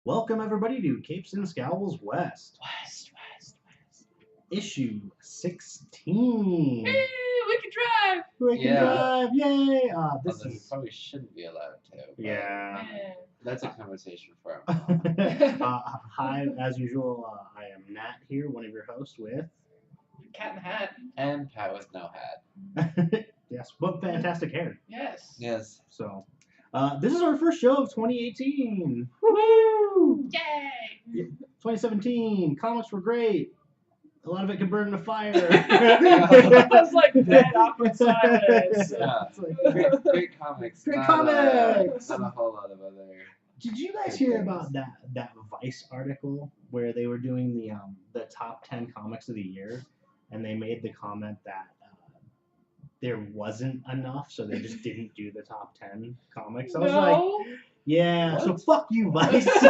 Welcome everybody to Capes and Scowls West, West. issue 16. Hey, we can drive. We can drive, yay! This Although we is probably shouldn't be allowed to. But yeah. That's a conversation for a moment. Hi, as usual. I am Nat here, one of your hosts with. Cat in the Hat. And Pat with no hat. Yes, but fantastic hair. Yes. Yes. So, this is our first show of 2018. Woohoo! Yay! 2017 comics were great. A lot of it could burn in a fire. It was like dead awkward silence. Yeah. It's like, Great comics. Great not, comics! Not a whole lot of other. Did you guys hear about that Vice article where they were doing the top 10 comics of the year, and they made the comment that there wasn't enough, so they just didn't do the top 10 comics. I was like, yeah, What? so fuck you, Vice. 'Cause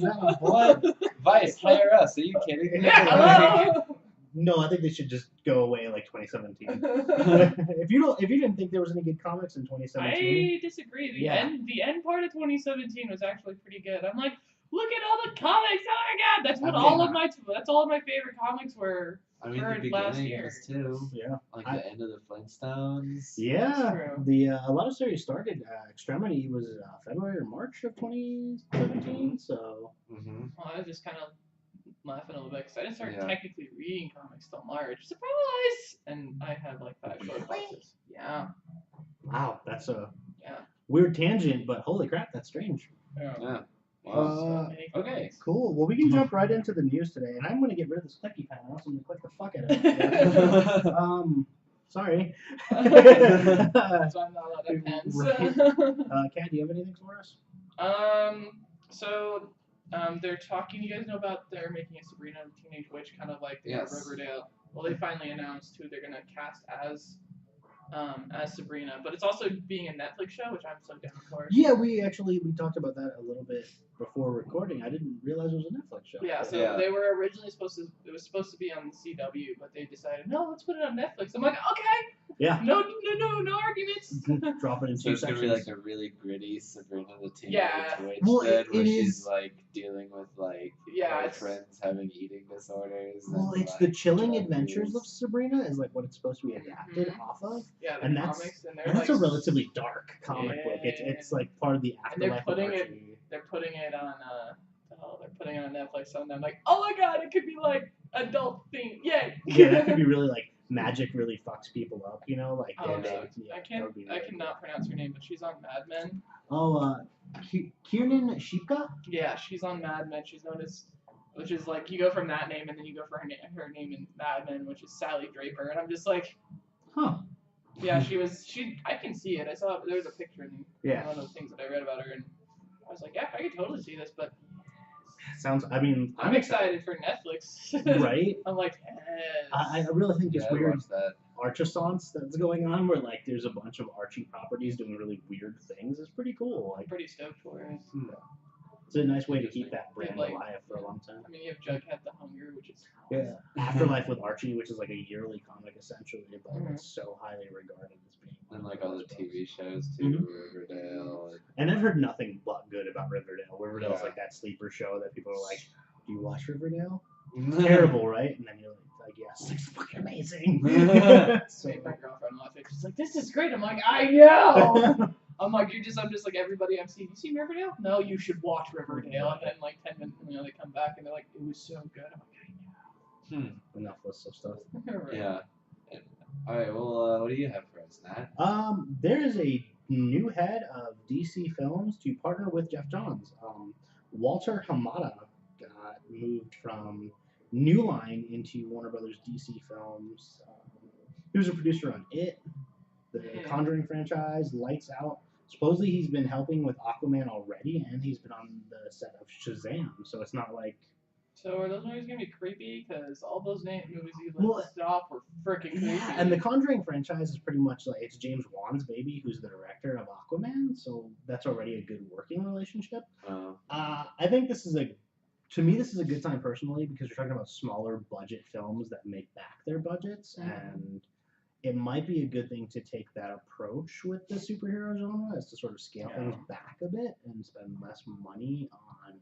that was What? Vice, hire us. Are you kidding me? Yeah, hello. No, I think they should just go away like 2017. if you didn't think there was any good comics in 2017, I disagree. Yeah. The end part of 2017 was actually pretty good. I'm like, look at all the comics. Oh my god, that's what I mean, that's all of my favorite comics were. I mean, For the last beginning year. was too. yeah, Like I- the end of the Flintstones. yeah. true. The a lot of series started. Extremity was February or March of 2017. So Mm-hmm. Well, I was just kind of laughing a little bit because I didn't start Yeah. technically reading comics till March. Surprise! And I had like 5 short Really? boxes. Yeah. wow, that's a Yeah. weird tangent, but holy crap, that's strange. Yeah. Wow. Uh, many okay. comics. Cool. Well, we can jump right into the news today, and I'm going to get rid of this clicky pen. I want someone to click the fuck out of it. Sorry. So I'm not allowed to have pens. Right. Kat, do you have anything for us? So they're talking. You guys know about they're making a Sabrina the Teenage Witch, kind of like they Yes. have Riverdale. Well, they finally announced who they're gonna cast as Sabrina, but it's also being a Netflix show, which I'm so down for. Yeah, we talked about that a little bit before recording. I didn't realize it was a Netflix show. Yeah, so Yeah. they were originally it was supposed to be on CW, but they decided, no, let's put it on Netflix. I'm like, okay, Yeah. no arguments. Drop it in So two it's gonna be sections. like a really gritty Sabrina the Teenage Yeah. Witch Well, then, it where she's is- like dealing with like Yeah, her it's- friends having eating disorders. Well, and, it's like, the chilling drug adventures of use. Sabrina is like what it's supposed to be adapted Mhm. off of. Yeah, the And that's- comics, and they're And that's like, a relatively dark comic book. It's like part of the And they're afterlife of putting it- Archie. they're putting it on they're putting it on Netflix, and I'm like, oh my god, it could be like adult theme, yay! Yeah, that could be really like magic really fucks people up, you know? Like Oh, they- so yeah, I that would be really cannot pronounce her name, but she's on Mad Men. Oh, Kiernan Shipka? Yeah, she's on Mad Men. She's known as, which is like you go from that name and then you go for her name in Mad Men, which is Sally Draper, and I'm just like, Huh. yeah, I can see it. I saw there was a picture in Yeah. one of the things that I read about her, and I was like, yeah, I could totally see this, but Sounds, I mean, I'm excited for Netflix. Right? I'm like, yes. I really think this Yeah, I weird watched that. Archaissance that's going on where like there's a bunch of Archie properties doing really weird things is pretty cool. I'm Like pretty stoked for it. it's a nice way to keep that brand Like- alive for a long time. I mean, you have Jughead the Hunger, which is Yeah. Afterlife with Archie, which is like a yearly comic essentially, but Mhm. it's so highly regarded as being And one like of all the those TV books. shows too, Mhm. Riverdale. And I've heard nothing but good about Riverdale. Riverdale's Yeah. like that sleeper show that people are like, "Do you watch Riverdale? And... Terrible, right?" And then you're like, "Yes, it's fucking amazing." So- made my girlfriend watch it. She's like, "This is great." I'm like, "I know." I'm just like everybody I'm seeing. You seen Riverdale? No, you should watch Riverdale. And then like 10 minutes, they come back and they're like, "It was so good." I'm like, Enough list of stuff. I know. Right. Yeah. All right. Well, what do you have for us, Nat? There is a new head of DC Films to partner with Jeff Johns. Walter Hamada got moved from New Line into Warner Brothers DC Films. He was a producer on It, the Conjuring franchise, Lights Out. Supposedly he's been helping with Aquaman already, and he's been on the set of Shazam. So it's not like So are those movies gonna be creepy? Because all those movies you Well, listed off were freaking creepy. yeah, and the Conjuring franchise is pretty much like it's James Wan's baby, who's the director of Aquaman. So that's already a good working relationship. I think this is to me, this is a good time personally because you're talking about smaller budget films that make back their budgets, and it might be a good thing to take that approach with the superhero genre, is to sort of scale things back a bit and spend less money on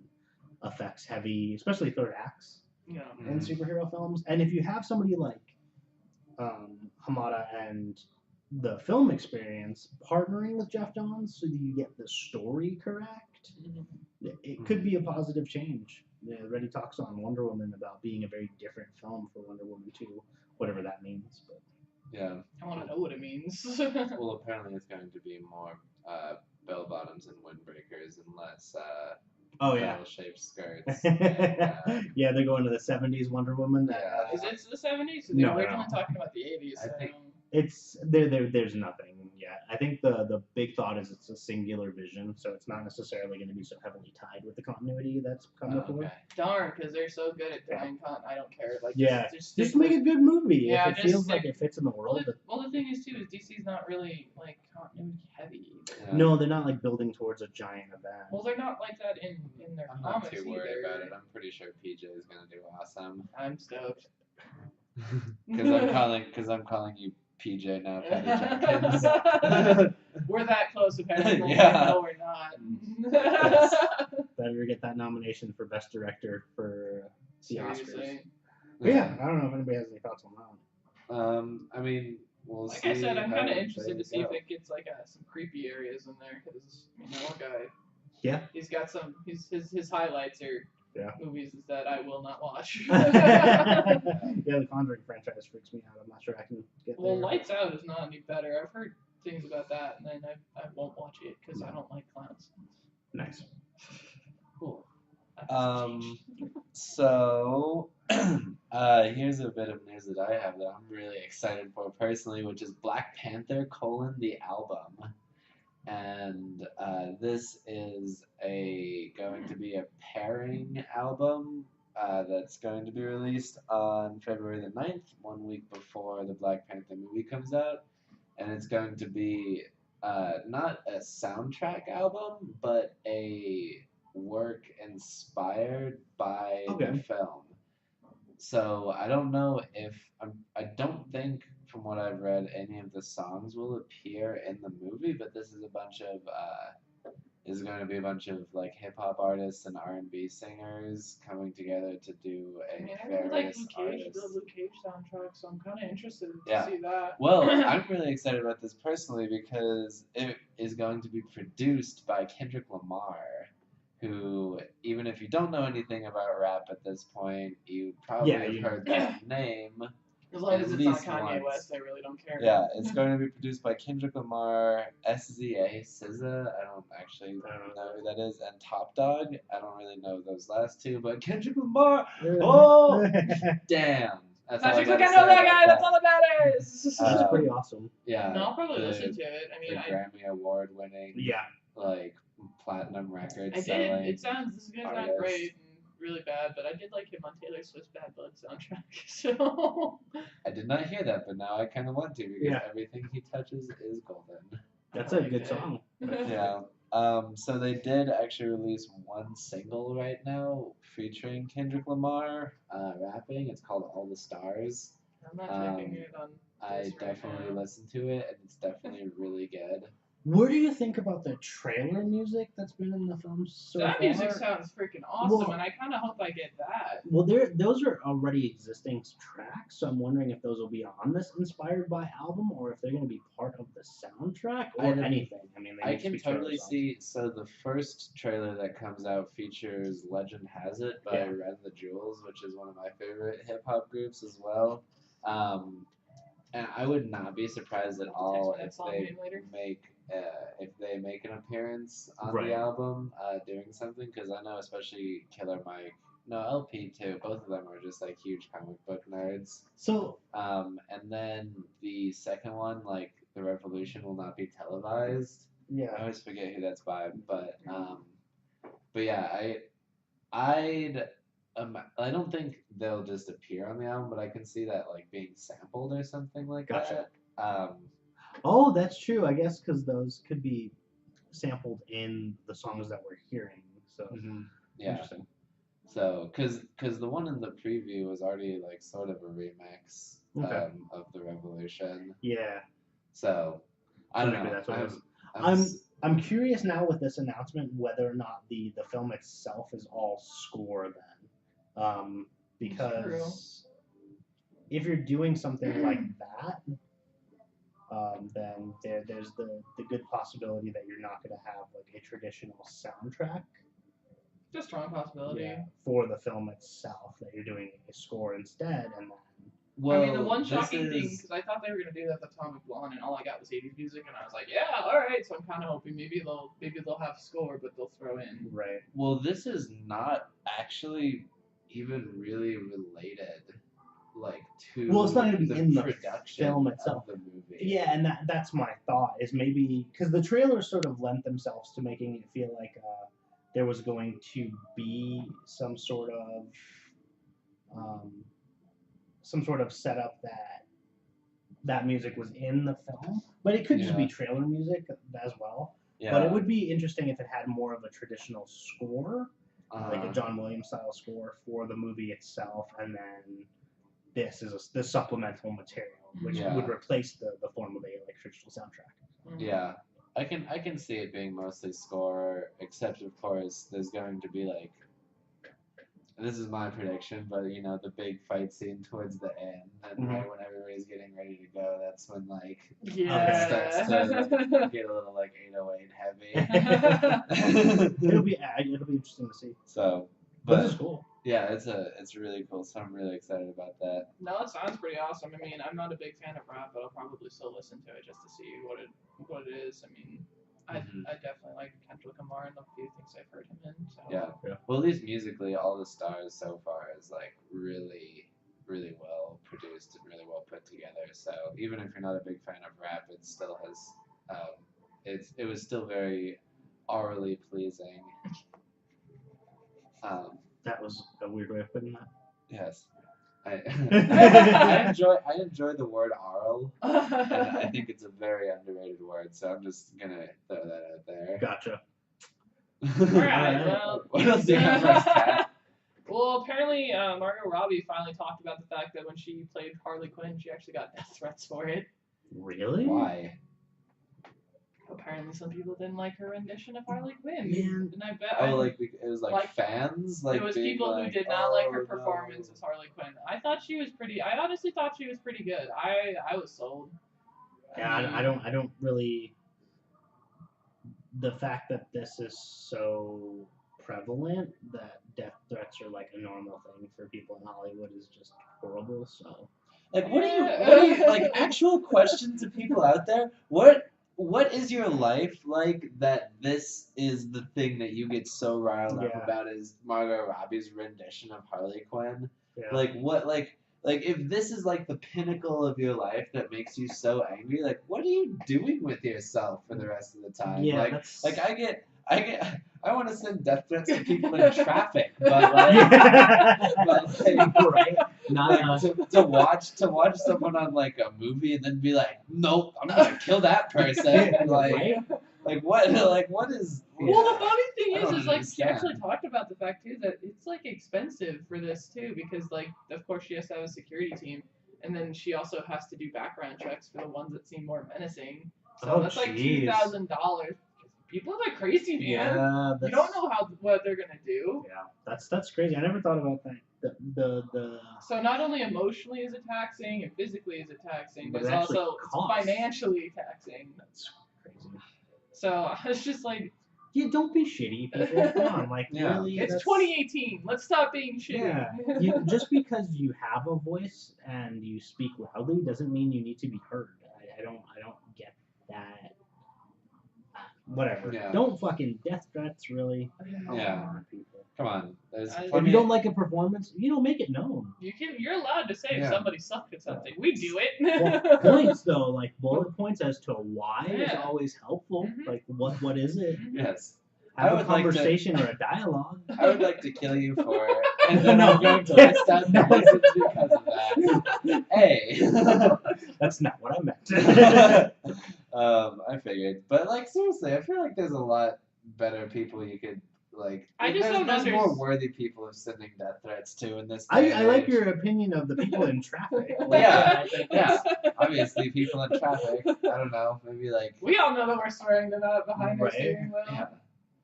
effects heavy, especially third acts Yeah. in superhero films. And if you have somebody like Hamada and the film experience partnering with Jeff Johns so that you get the story correct, it could be a positive change. Already talks on Wonder Woman about being a very different film for Wonder Woman 2, whatever that means. But Yeah. I want to know what it means. Well, apparently it's going to be more bell bottoms and windbreakers and less oh yeah, bell-shaped skirts. And, yeah, they're going to the '70s Wonder Woman. That, Yeah. Is it the 70s? They No, were no. originally talking about the 80s. I think- it's there's nothing yet. I think the big thought is it's a singular vision, so it's not necessarily going to be so heavily tied with the continuity that's come before. okay. Darn, because they're so good at doing content. I don't care. Like Yeah. just Just stick make a good movie. Yeah, if it just feels stick- like it fits in the world. Well, the thing is too is DC's not really like continuity heavy. Yeah. No, they're not like building towards a giant event. Well, they're not like that in their I'm comics not too worried either. about it. I'm pretty sure PJ is gonna do awesome. I'm stoked. Because I'm calling you PJ now, Patty Jenkins. We're that close, apparently. Yeah. No, we're not. Better get that nomination for best director for the Oscars. Seriously. But yeah, I don't know if anybody has any thoughts on that one. I mean, we'll Like see. I said, I'm how kind of interested to things see if go. it gets like some creepy areas in there because one guy. Yeah. He's got some. His highlights are movies that I will not watch. Yeah, the Conjuring franchise freaks me out. I'm not sure I can get Well, there. Lights Out is not any better. I've heard things about that, and then I won't watch it because I don't like clowns. Nice. Cool. That hasn't changed. So, here's a bit of news that I have that I'm really excited for personally, which is Black Panther: the album. And this is going to be a pairing album that's going to be released on February the 9th, 1 week before the Black Panther movie comes out. And it's going to be not a soundtrack album, but a work inspired by the film. So I don't know if I don't think, from what I've read, any of the songs will appear in the movie. But this is going to be a bunch of like hip hop artists and R&B singers coming together to do I mean, I various really like Luke Cage, artists. the Luke Cage soundtrack, so I'm kind of interested to Yeah. see that. Well, I'm really excited about this personally because it is going to be produced by Kendrick Lamar, who, even if you don't know anything about rap at this point, you probably have heard that name. As long at as it's not least Kanye once. West, I really don't care. Yeah, it's going to be produced by Kendrick Lamar, SZA, I don't actually know who that is, and Top Dog. I don't really know those last two, but Kendrick Lamar, oh, damn. That's all I Magic's like, gotta I know say that about guy, that's all that matters! Which is pretty awesome. Yeah. No, I'll probably the- listen to it. I The mean, Grammy Award winning, Yeah. like, platinum record I did. selling. It sounds, this guy's not artist. great and really bad, but I did like him on Taylor Swift's Bad Blood soundtrack, so... I did not hear that, but now I kind of want to because Yeah. everything he touches is golden. That's a good song. Yeah. So they did actually release one single right now featuring Kendrick Lamar rapping. It's called All the Stars. I'm not checking it on I this right definitely now. listened to it, and it's definitely really good. What do you think about the trailer music that's been in the film so That far? music sounds freaking awesome, Well- and I kind of hope I get that. Well, those are already existing tracks, so I'm wondering if those will be on this Inspired by album, or if they're going to be part of the soundtrack, or anything. I mean, they I need to can be totally trailers on. see. So the first trailer that comes out features "Legend Has It" by Yeah. Ren the Jewels, which is one of my favorite hip hop groups as well. And I would not be surprised at all Text me that if song they name later. make an appearance on Right. the album doing something, because I know especially Killer Mike, no LP too. Both of them are just like huge comic book nerds. So, And then the second one, like The Revolution, will not be televised. I yeah. always forget who that's by, but yeah, I don't think they'll just appear on the album, but I can see that like being sampled or something like Gotcha. that. Oh, that's true, I guess, because those could be sampled in the songs that we're hearing. So, Yeah. interesting. So, because the one in the preview was already like sort of a remix Okay. of The Revolution. Yeah. So, I So don't maybe know. that's what it was. I'm I'm curious now with this announcement whether or not the film itself is all score then, because if you're doing something like that, then there's the good possibility that you're not going to have like a traditional soundtrack. Just strong possibility. Yeah, for the film itself, that you're doing a score instead, and then Well, I mean, the one this shocking thing, is because I thought they were gonna do that with Atomic Blonde, and all I got was 80s music, and I was like, yeah, all right. So I'm kind of hoping maybe they'll have score, but they'll throw in. right. well, this is not actually even really related, like to Well, it's not going to be in the production film itself. of the movie. Yeah, and that's my thought is maybe because the trailers sort of lent themselves to making it feel like there was going to be um, some sort of setup that music was in the film, but it could just be Yeah. trailer music as well. Yeah. But it would be interesting if it had more of a traditional score, like a Uh, John Williams style score for the movie itself, and then this is the supplemental material, which Yeah. would replace the form of a like traditional soundtrack. Mhm. yeah. I can see it being mostly score, except of course there's going to be like, this is my prediction, but you know, the big fight scene towards the end, and Mhm. right when everybody's getting ready to go, that's when like Yeah. starts to get a little like 808 heavy. It'll be interesting to see. So, But but this is cool. yeah, it's really cool. So I'm really excited about that. No, it sounds pretty awesome. I mean, I'm not a big fan of rap, but I'll probably still listen to it just to see what it is. I mean, Mhm. I definitely like Kendrick Lamar and the few things I've heard him in. So. Yeah. Well, at least musically, all the stars so far is like really, really well produced and really well put together. So even if you're not a big fan of rap, it still has, it was still very aurally pleasing. That was a weird way of putting that. Yes. I enjoy the word aural, and I think it's a very underrated word. So I'm just gonna throw that out there. Gotcha. Alright, well. What else do you have for us, Kat? Well, apparently, Margot Robbie finally talked about the fact that when she played Harley Quinn, she actually got death threats for it. Really? Why? Apparently, some people didn't like her rendition of Harley Quinn. Man. And I bet Oh, like it was like fans, like it was being people who like, did not like her "Oh, performance no." as Harley Quinn. I thought she was pretty. I honestly thought she was pretty good. I was sold. Yeah, I don't really. The fact that this is so prevalent that death threats are like a normal thing for people in Hollywood is just horrible. So Like, what do you like? Actual question to people out there: what is your life like that this is the thing that you get so riled up Yeah. about? Is Margot Robbie's rendition of Harley Quinn? yeah. Like what like if this is like the pinnacle of your life that makes you so angry, like what are you doing with yourself for the rest of the time? Yeah, like that's- like I want to send death threats to people in traffic, but like, but like right? Not like, to watch someone on like a movie and then be like, nope, I'm gonna kill that person. Like, right? like what is? Well, the funny I thing don't is like she understand. actually talked about the fact too that it's like expensive for this too because like of course she has to have a security team and then she also has to do background checks for the ones that seem more menacing. So Oh, that's like jeez. $2,000. People are like crazy, man. Yeah, You don't know what they're gonna do. Yeah, that's crazy. I never thought about that. The So not only emotionally is it taxing and physically is it taxing, But but it it's actually also costs. financially taxing. that's crazy. So I was just like, Yeah, don't be shitty, people. Come on, like Yeah. really. it's that's- 2018. Let's stop being shitty. Yeah, just because you have a voice and you speak loudly doesn't mean you need to be heard. I don't get that. Whatever. Yeah. Don't fucking death threats, really. Come Yeah. on, people. Come on, there's If If plenty you don't like a performance, make it known. You're allowed to say if Yeah. somebody sucked at something. We do it. Well, points though, like bullet points as to why is Yeah. always helpful. Mhm. Like what is it? Yes. I Have a would like to- conversation or a dialogue. I would like to kill you for it, and then No. I'm going to list out the reasons because of that. A. That's not what I meant. I figured, but like seriously, I feel like there's a lot better people you could Like, I just don't there's more understand. worthy people of sending death threats to in this I day and like age. your opinion of the people in traffic. Yeah, I think yeah. Obviously, people in traffic. I don't know. Maybe like. We all know that we're swearing to that behind our Right. steering wheel. Yeah.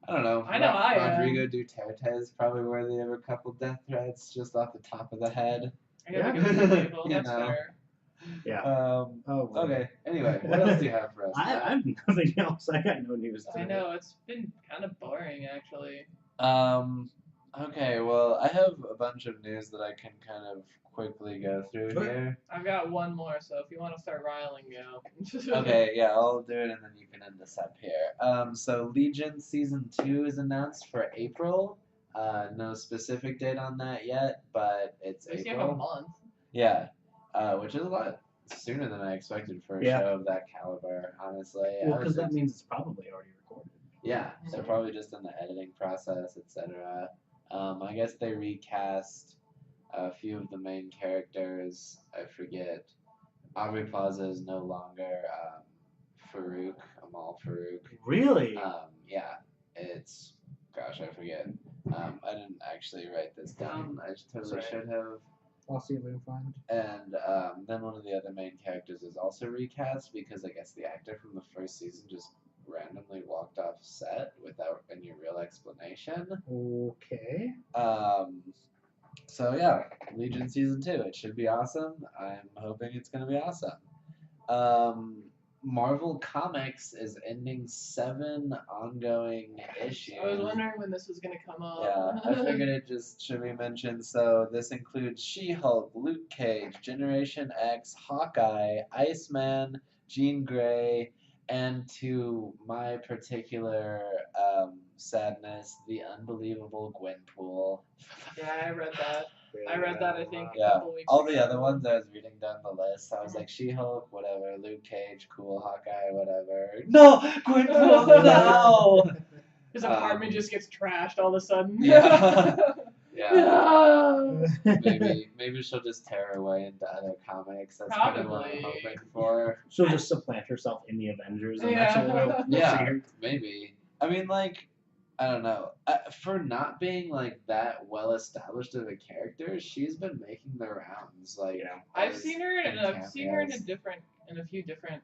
I don't know. I know I am. Rodrigo Duterte is probably worthy of a couple death threats just off the top of the head. I gotta Yeah. give it to people. You That's know. fair. Yeah. Oh, boy. okay. Anyway, what else do you have for us? I Matt? have nothing else. I got no news today. I know it's been kind of boring actually. Okay, well, I have a bunch of news that I can kind of quickly go through Sure. here. I've got one more, so if you want to start riling, go. Okay, yeah, I'll do it and then you can end this up here. So Legion Season 2 is announced for April. No specific date on that yet, but it's At least you have a April. month. Yeah, which is a lot sooner than I expected for a Yeah. show of that caliber, honestly. Well, because that means it's probably already recorded. Yeah, they're probably just in the editing process, etc. I guess they recast a few of the main characters. I forget. Aubrey Plaza is no longer Farouk, Amal Farouk. Really? Yeah, it's, gosh, I forget. I didn't actually write this down. I totally Sorry. should have. I'll see if I can find. And then one of the other main characters is also recast because I guess the actor from the first season just randomly walked off set without any real explanation. Okay. So yeah, Legion Season 2. It should be awesome. I'm hoping it's gonna be awesome. Marvel Comics is ending 7 ongoing issues. I was wondering when this was gonna come up. Yeah, I figured it just should be mentioned. So this includes She-Hulk, Luke Cage, Generation X, Hawkeye, Iceman, Jean Grey, and to my particular sadness, the unbelievable Gwenpool. Yeah, I read that. I read that, I think, a Yeah, couple weeks all ago. the other ones I was reading down the list. I was like, She-Hulk, whatever. Luke Cage, cool. Hawkeye, whatever. No, Gwenpool, no. His apartment just gets trashed all of a sudden. Yeah. Yeah. No! Maybe she'll just tear her way into other comics. That's kind of what I'm Probably. hoping for. She'll just supplant herself in the Avengers, and Yeah. that's what we'll Yeah, see her. maybe. I mean, like, I don't know. For not being like that well established of a character, she's been making the rounds. Like, Yeah. I've as seen her in cameos. a few different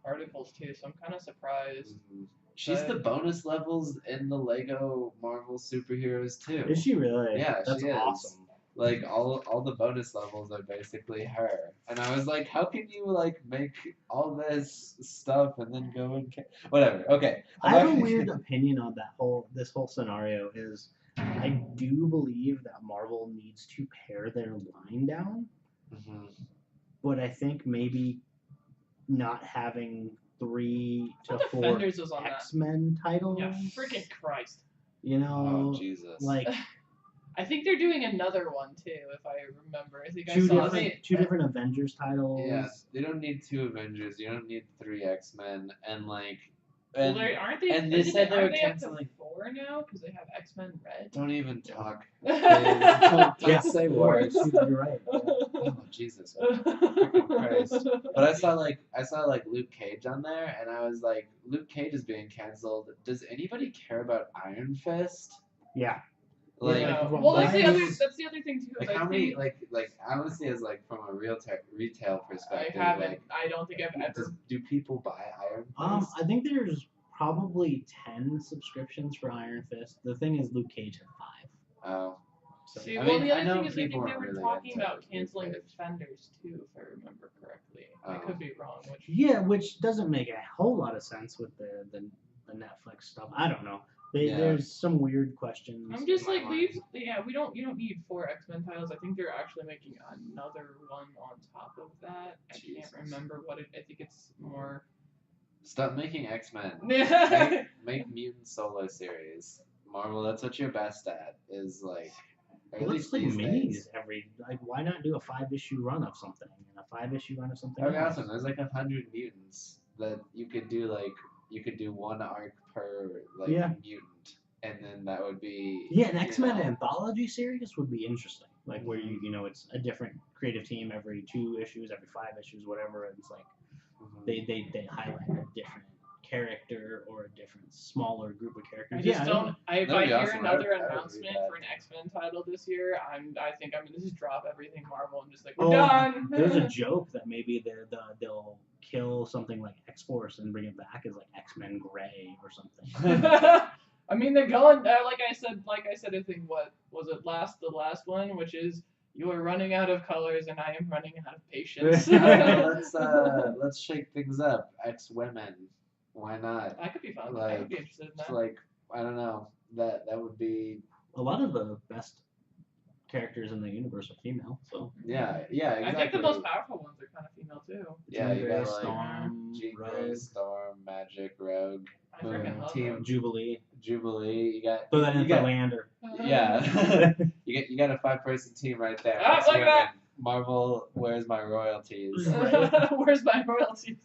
articles too, so I'm kind of surprised. Mhm. She's the bonus levels in the Lego Marvel superheroes too. Is she really? Yeah, That's she is. awesome. Like all the bonus levels are basically her, and I was like, how can you like make all this stuff and then go and whatever? Okay, I have a weird opinion on this whole scenario. Is I do believe that Marvel needs to pare their line down, but I think maybe not having 3 to I thought 4 Defenders was on that. X-Men titles. Yeah, freaking Christ. You know, Oh Jesus! like I think they're doing another one too, if I remember. I think I two saw different Avengers titles. Yeah, they don't need 2 Avengers. You don't need 3 X-Men, and like, Well, and aren't they? and they said they were aren't they up to canceling. 4 now because they have X-Men Red. Don't even talk. Yeah. Don't say words. You're right. Oh Jesus! Freaking Christ. But I saw like Luke Cage on there, and I was like, Luke Cage is being canceled. Does anybody care about Iron Fist? Yeah. Like, Yeah. like, Well, that's why the other. is- That's the other thing too. like is I how many think like honestly, as like from a retail I perspective, haven't. like, I don't think I've ever. do people buy Iron Fist? I think there's probably 10 subscriptions for Iron Fist. The thing is, Luke Cage had 5. Oh. So, See, I well, mean, the I other know thing is I think people they aren't were really talking into about Luke canceling Cage. Defenders too, if I remember correctly. I Oh. could be wrong. Which yeah, which doesn't make a whole lot of sense with the Netflix stuff. I don't know. Yeah. There's some weird questions. I'm just in my like mind. leave. Yeah, we don't. You don't need 4 X-Men titles. I think they're actually making another one on top of that. I Jesus. can't remember what it. I think it's more. Stop making X-Men. Yeah. Make mutant solo series. Marvel, that's what you're best at. Is like, or at Well, least let's like these minis days. why not do a 5-issue run of something and a 5-issue run of something That'd be else? awesome. There's like 100 mutants that you could do like one arc per like Yeah. mutant, and then that would be Yeah, an you X-Men know, anthology series would be interesting. Like where you know it's a different creative team every 2 issues, every 5 issues, whatever. And it's like mhm. they highlight a different character or a different smaller group of characters. I just yeah, don't. If That'd I be hear awesome. another I would read announcement that. for an X-Men title this year, I think I'm gonna just drop everything Marvel and just like we're Oh, done. There's a joke that maybe they'll kill something like X-Force and bring it back as like X-Men Gray or something. I mean, they're going. Like I said, I think what was it? The last one, which is you are running out of colors and I am running out of patience. Let's shake things up. X-women. Why not? That could be fun. I would be interested in that. Like I don't know. That would be. A lot of the best characters in the universe are female, so Yeah, exactly. I think the most powerful ones are kind of female too. Yeah, you got like Storm, Jean Grey, Rogue, Storm, Magic, Rogue, I freaking love Team them. Jubilee. You got. Throw that in you for got, Lander. Yeah. you got a 5-person team right there. Ah, That's look at women. that. Marvel, where's my royalties? Where's my royalties?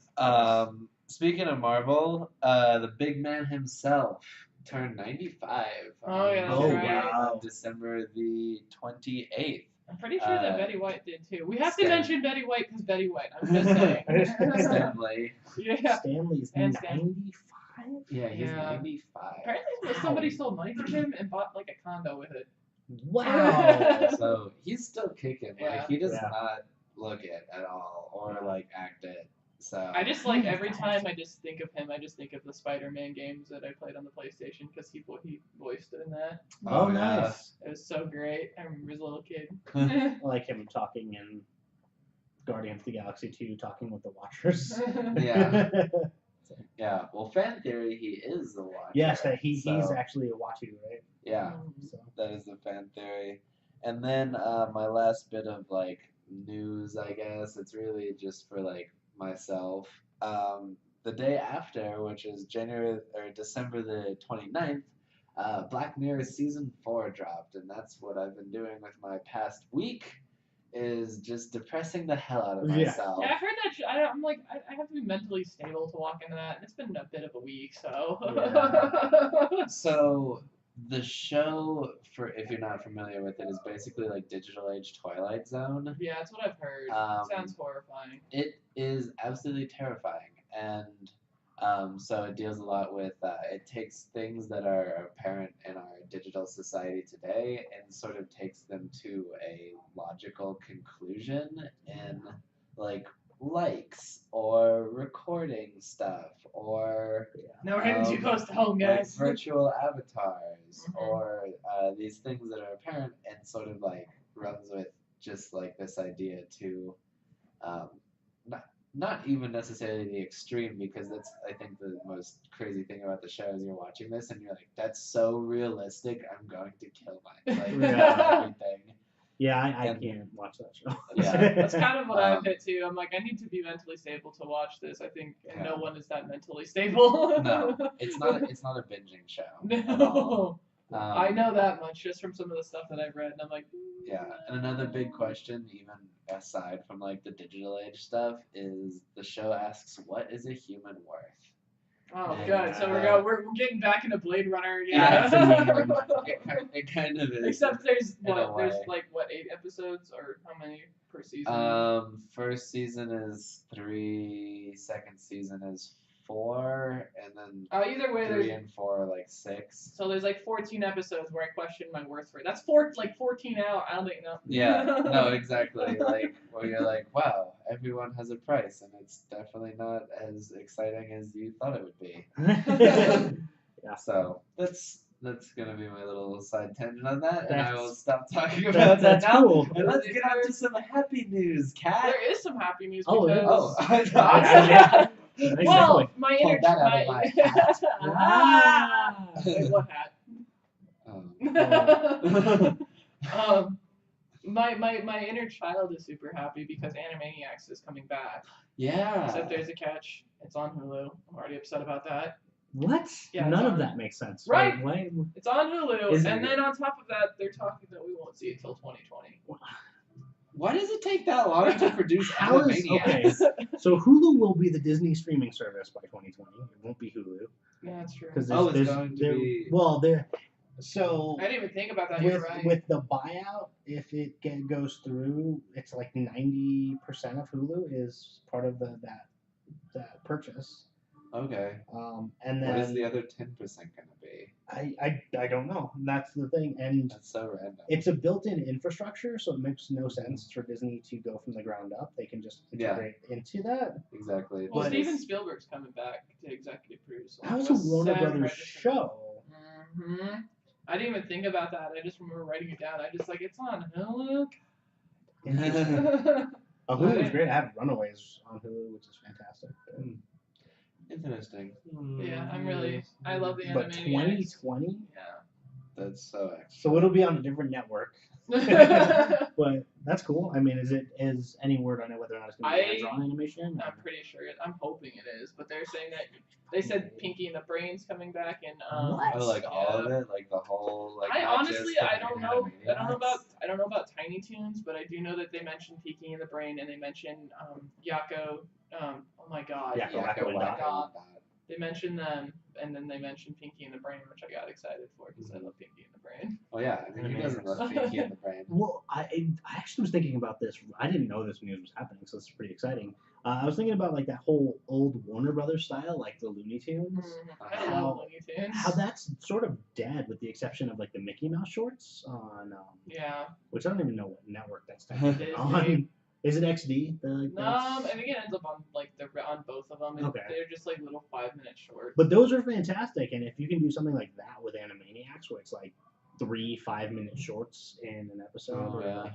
Speaking of Marvel, the big man himself turned 95. Oh, yeah, that's right. On December the 28th. I'm pretty sure that Betty White did too. We have to Stan. mention Betty White because Betty White. I'm just saying. Stanley. Yeah. Stanley's And 95. Yeah, he's Yeah. 95. Apparently, somebody stole money from him and bought like a condo with it. Wow. So he's still kicking. Yeah. Like he does Yeah. not look it at all or like act it. So I just like every time I just think of him, I just think of the Spider-Man games that I played on the PlayStation because he voiced it in that. Oh, yeah. nice. It was so great. I remember as a little kid. I like him talking in Guardians of the Galaxy 2, talking with the Watchers. Yeah. Yeah. Well, fan theory, he is the Watcher. Yes, he's so, actually a Watu, right? Yeah, So. that is the fan theory. And then my last bit of like news, I guess it's really just for like myself. The day after, which is December the 29th, Black Mirror season 4 dropped, and that's what I've been doing with my past week. Is just depressing the hell out of myself. Yeah, I heard that. I'm like, I have to be mentally stable to walk into that. And it's been a bit of a week, so. Yeah. So the show, for if you're not familiar with it, is basically like Digital Age Twilight Zone. Yeah, that's what I've heard. Sounds horrifying. It is absolutely terrifying, and so it deals a lot with. It takes things that are apparent in our digital society today and sort of takes them to a logical conclusion in like likes or recording stuff or Now we're getting too close to home, guys. like virtual avatars Mhm. or these things that are apparent and sort of like runs with just like this idea to not even necessarily the extreme, because that's I think the most crazy thing about the show is you're watching this and you're like, that's so realistic, I'm going to kill everything. Yeah, I can't watch that show. Yeah. That's kind of what I've hit too. I'm like, I need to be mentally stable to watch this. I think Yeah. no one is that mentally stable. No, it's not a binging show. At all. No. I know that much just from some of the stuff that I've read, and I'm like, Yeah, and another big question, even aside from like the digital age stuff, is the show asks, what is a human worth? oh Yeah. god. So we're getting back into Blade Runner again. Yeah. It kind of is. Except there's in a way. like 8 episodes or how many per season? First season is 3, second season is 4, and then Either way, 3 and 4 are like 6. so there's like 14 episodes where I question my worth for it. That's 14 hours. I don't think no. Yeah, no, exactly. Like where you're like, wow, everyone has a price, and it's definitely not as exciting as you thought it would be. Yeah. So that's gonna be my little side tangent on that, and I will That's- stop talking about that That's now. cool. And let's get on to some happy news, Kat. There is some happy news Oh, because I Yeah. well, my Pulled inner that out of my hat. Ah! Wait, what hat? My inner child is super happy because Animaniacs is coming back. Yeah. Except there's a catch. It's on Hulu. I'm already upset about that. What? Yeah, None it's of on- that makes sense. Right. Why? It's on Hulu, Is and it- then on top of that, they're talking that we won't see it till 2020. Why does it take that long to produce How is Animaniacs? okay? So Hulu will be the Disney streaming service by 2020. It won't be Hulu Yeah, that's true. because Oh, it's going to be- well, there. So I didn't even think about that. You're with right. with the buyout, if it goes through, it's like 90% of Hulu is part of that purchase. Okay. And then What is the other 10% gonna be? I don't know. That's the thing, and That's so random. it's a built-in infrastructure, so it makes no sense for Disney to go from the ground up. They can just integrate into that. Exactly. Well, But- Steven Spielberg's coming back to executive produce. That was a with Warner Sam Brothers Register. show. Hmm I didn't even think about that. I just remember writing it down. I just like it's on Hulu. Interesting. Yeah, Hulu was great. I have Runaways on Hulu, which is fantastic. Interesting. I love the But Animaniacs. 2020, That's so extra. so it'll be on a different network. Yeah. But that's cool. I mean, is any word on it whether or not it's going to be I- hands-on animation? I'm pretty sure. I'm hoping it is, but they're saying that they said Pinky and the Brain's coming back, and What? Oh, like all of it, like the whole, like. I not honestly, just the I don't know. I don't know about. Animaniacs? I don't know about Tiny Toons, but I do know that they mentioned Pinky and the Brain, and they mentioned Yakko. Oh my God. Yakko, Yakko, Wacko, and Wacko, Dot. and Dot. They mentioned them, and then they mentioned Pinky and the Brain, which I got excited for because I love Pinky and the Brain. Oh yeah, I mean, who doesn't love Pinky and the Brain? Well, I actually was thinking about this. I didn't know this news was happening, so this is pretty exciting. I was thinking about like that whole old Warner Brothers style, like the Looney Tunes. I How- love Looney Tunes. How that's sort of dead, with the exception of like the Mickey Mouse shorts on, Yeah. which I don't even know what network that's technically Disney. on. Is it XD? I think it ends up on like on both of them. And Okay. They're just like little 5-minute shorts. But those are fantastic, and if you can do something like that with Animaniacs, where it's like 3 5-minute shorts in an episode, Oh or yeah. like,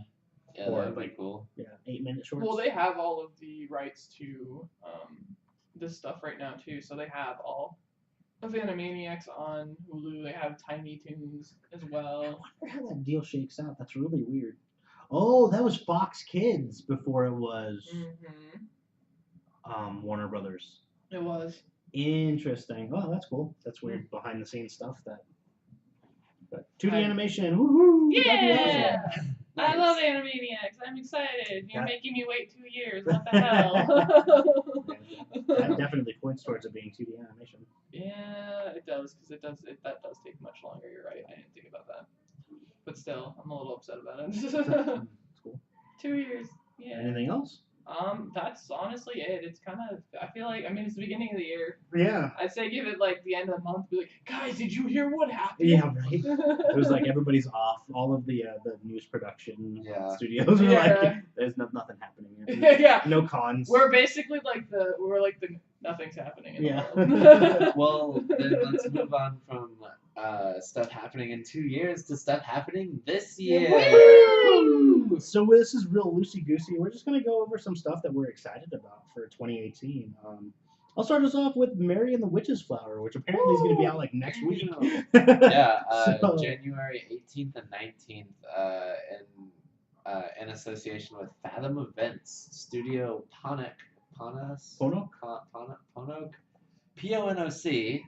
Yeah, Or, that'd be like, cool. 8-minute shorts. Well, they have all of the rights to this stuff right now too. So they have all of Animaniacs on Hulu. They have Tiny Toons as I well. wonder how that deal shakes out. That's really weird. Oh, that was Fox Kids before it was Warner Brothers. It was. Interesting. Oh, that's cool. That's weird behind the scenes stuff. But 2D I- animation. Woohoo! That'd be Yeah! awesome. I love Animaniacs. I'm excited. You're That- making me wait 2 years. What the hell? That definitely points towards it being 2D animation. Yeah, it does, because that does take much longer. You're right. I didn't think about that. But still, I'm a little upset about it. That's cool. 2 years. Yeah. Anything else? That's honestly it. It's kind of. I feel like. I mean, it's the beginning of the year. Yeah. I'd say give it like the end of the month. Be like, guys, did you hear what happened? Yeah, right. It was like everybody's off. All of the news production Yeah. studios were Yeah. like, there's nothing happening here. Yeah. No cons. We're basically like the nothing's happening in Yeah. the world. Well, then let's move on from stuff happening in 2 years to stuff happening this year. Woo! So this is real loosey goosey. We're just gonna go over some stuff that we're excited about for 2018. I'll start us off with Mary and the Witch's Flower, which apparently is gonna be out like next week. Yeah, So- January 18th and 19th, in association with Fathom Events, Studio Ponok, P-O-N-O-C,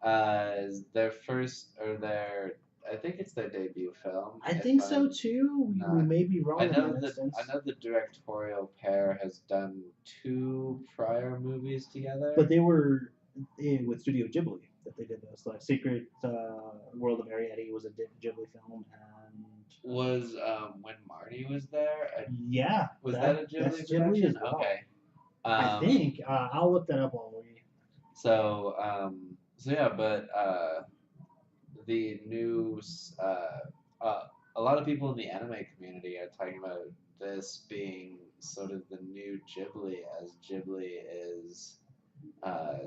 is their first, or I think it's their debut film. I if think so I'm too. We not- may be wrong I in know that that instance. I know the directorial pair has done 2 prior movies together. But they were with Studio Ghibli that they did this. Like Secret World of Arietti was a Ghibli film, and Was when Marty was there? yeah, Was that a that's Ghibli Ghibli production? as well. Okay. I think I'll look that up while we. So yeah, but the news, a lot of people in the anime community are talking about this being sort of the new Ghibli, as Ghibli is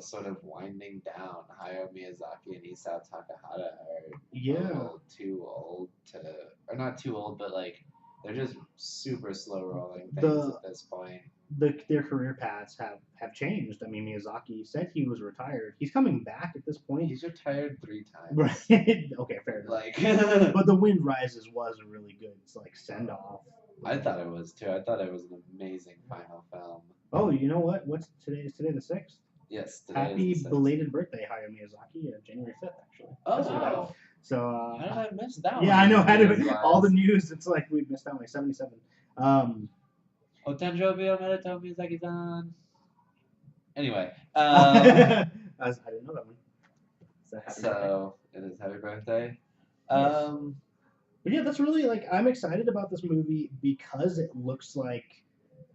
sort of winding down. Hayao Miyazaki and Isao Takahata are a Yeah, little too old to, or not too old, but like they're just super slow rolling things at this point. their career paths have changed. I mean, Miyazaki said he was retired. He's coming back at this point. He's retired 3 times. Right. Okay, fair enough. Like, But The Wind Rises was a really good send off. I thought it was too. I thought it was an amazing final film. Oh, you know what? What's today? Is today the 6th? Yes. Today Happy is the 6th. belated birthday, Hayao Miyazaki, January 5th, actually. Oh, That's what that- wow. So, How did I miss that one? yeah, I know. How did News-wise? all the news? It's like we missed out like 77. Otanjobi omedetou Miyazaki-san. Anyway, I didn't know that one. So, happy birthday. so it is happy birthday. But yeah, that's really like I'm excited about this movie because it looks like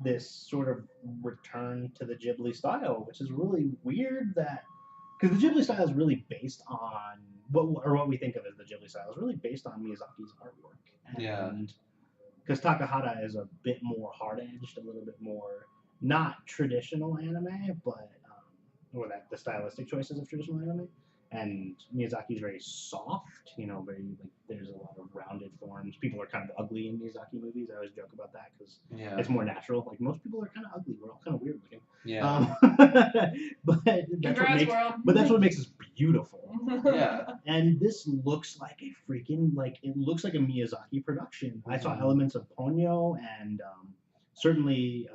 this sort of return to the Ghibli style, which is really weird that because the Ghibli style is really based on what we think of as the Ghibli style is really based on Miyazaki's artwork, Yeah. and because Takahata is a bit more hard edged, a little bit more not traditional anime, but or that the stylistic choices of traditional anime. And Miyazaki is very soft, very like there's a lot of rounded forms. People are kind of ugly in Miyazaki movies. I always joke about that because Yeah. it's more natural. Like most people are kind of ugly. We're all kind of weird looking. Yeah. But that's what makes us beautiful. Yeah. And this looks like a freaking it looks like a Miyazaki production. I saw elements of Ponyo and certainly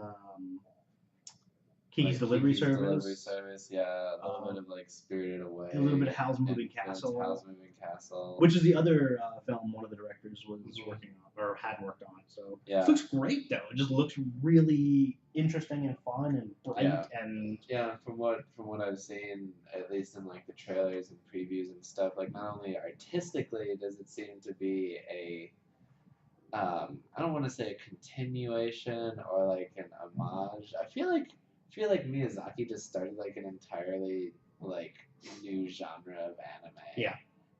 Kiki's Delivery Service. Yeah, a little bit of like Spirited Away. A little bit of Howl's Moving Castle. Howl's Moving Castle. Which is the other film one of the directors was working on, or had worked on. So yeah. It looks great though. It just looks really interesting and fun and bright and from what I've seen, at least in like the trailers and previews and stuff, like not only artistically does it seem to be a I don't want to say a continuation or like an homage. I feel like Miyazaki just started like an entirely like new genre of anime. Yeah.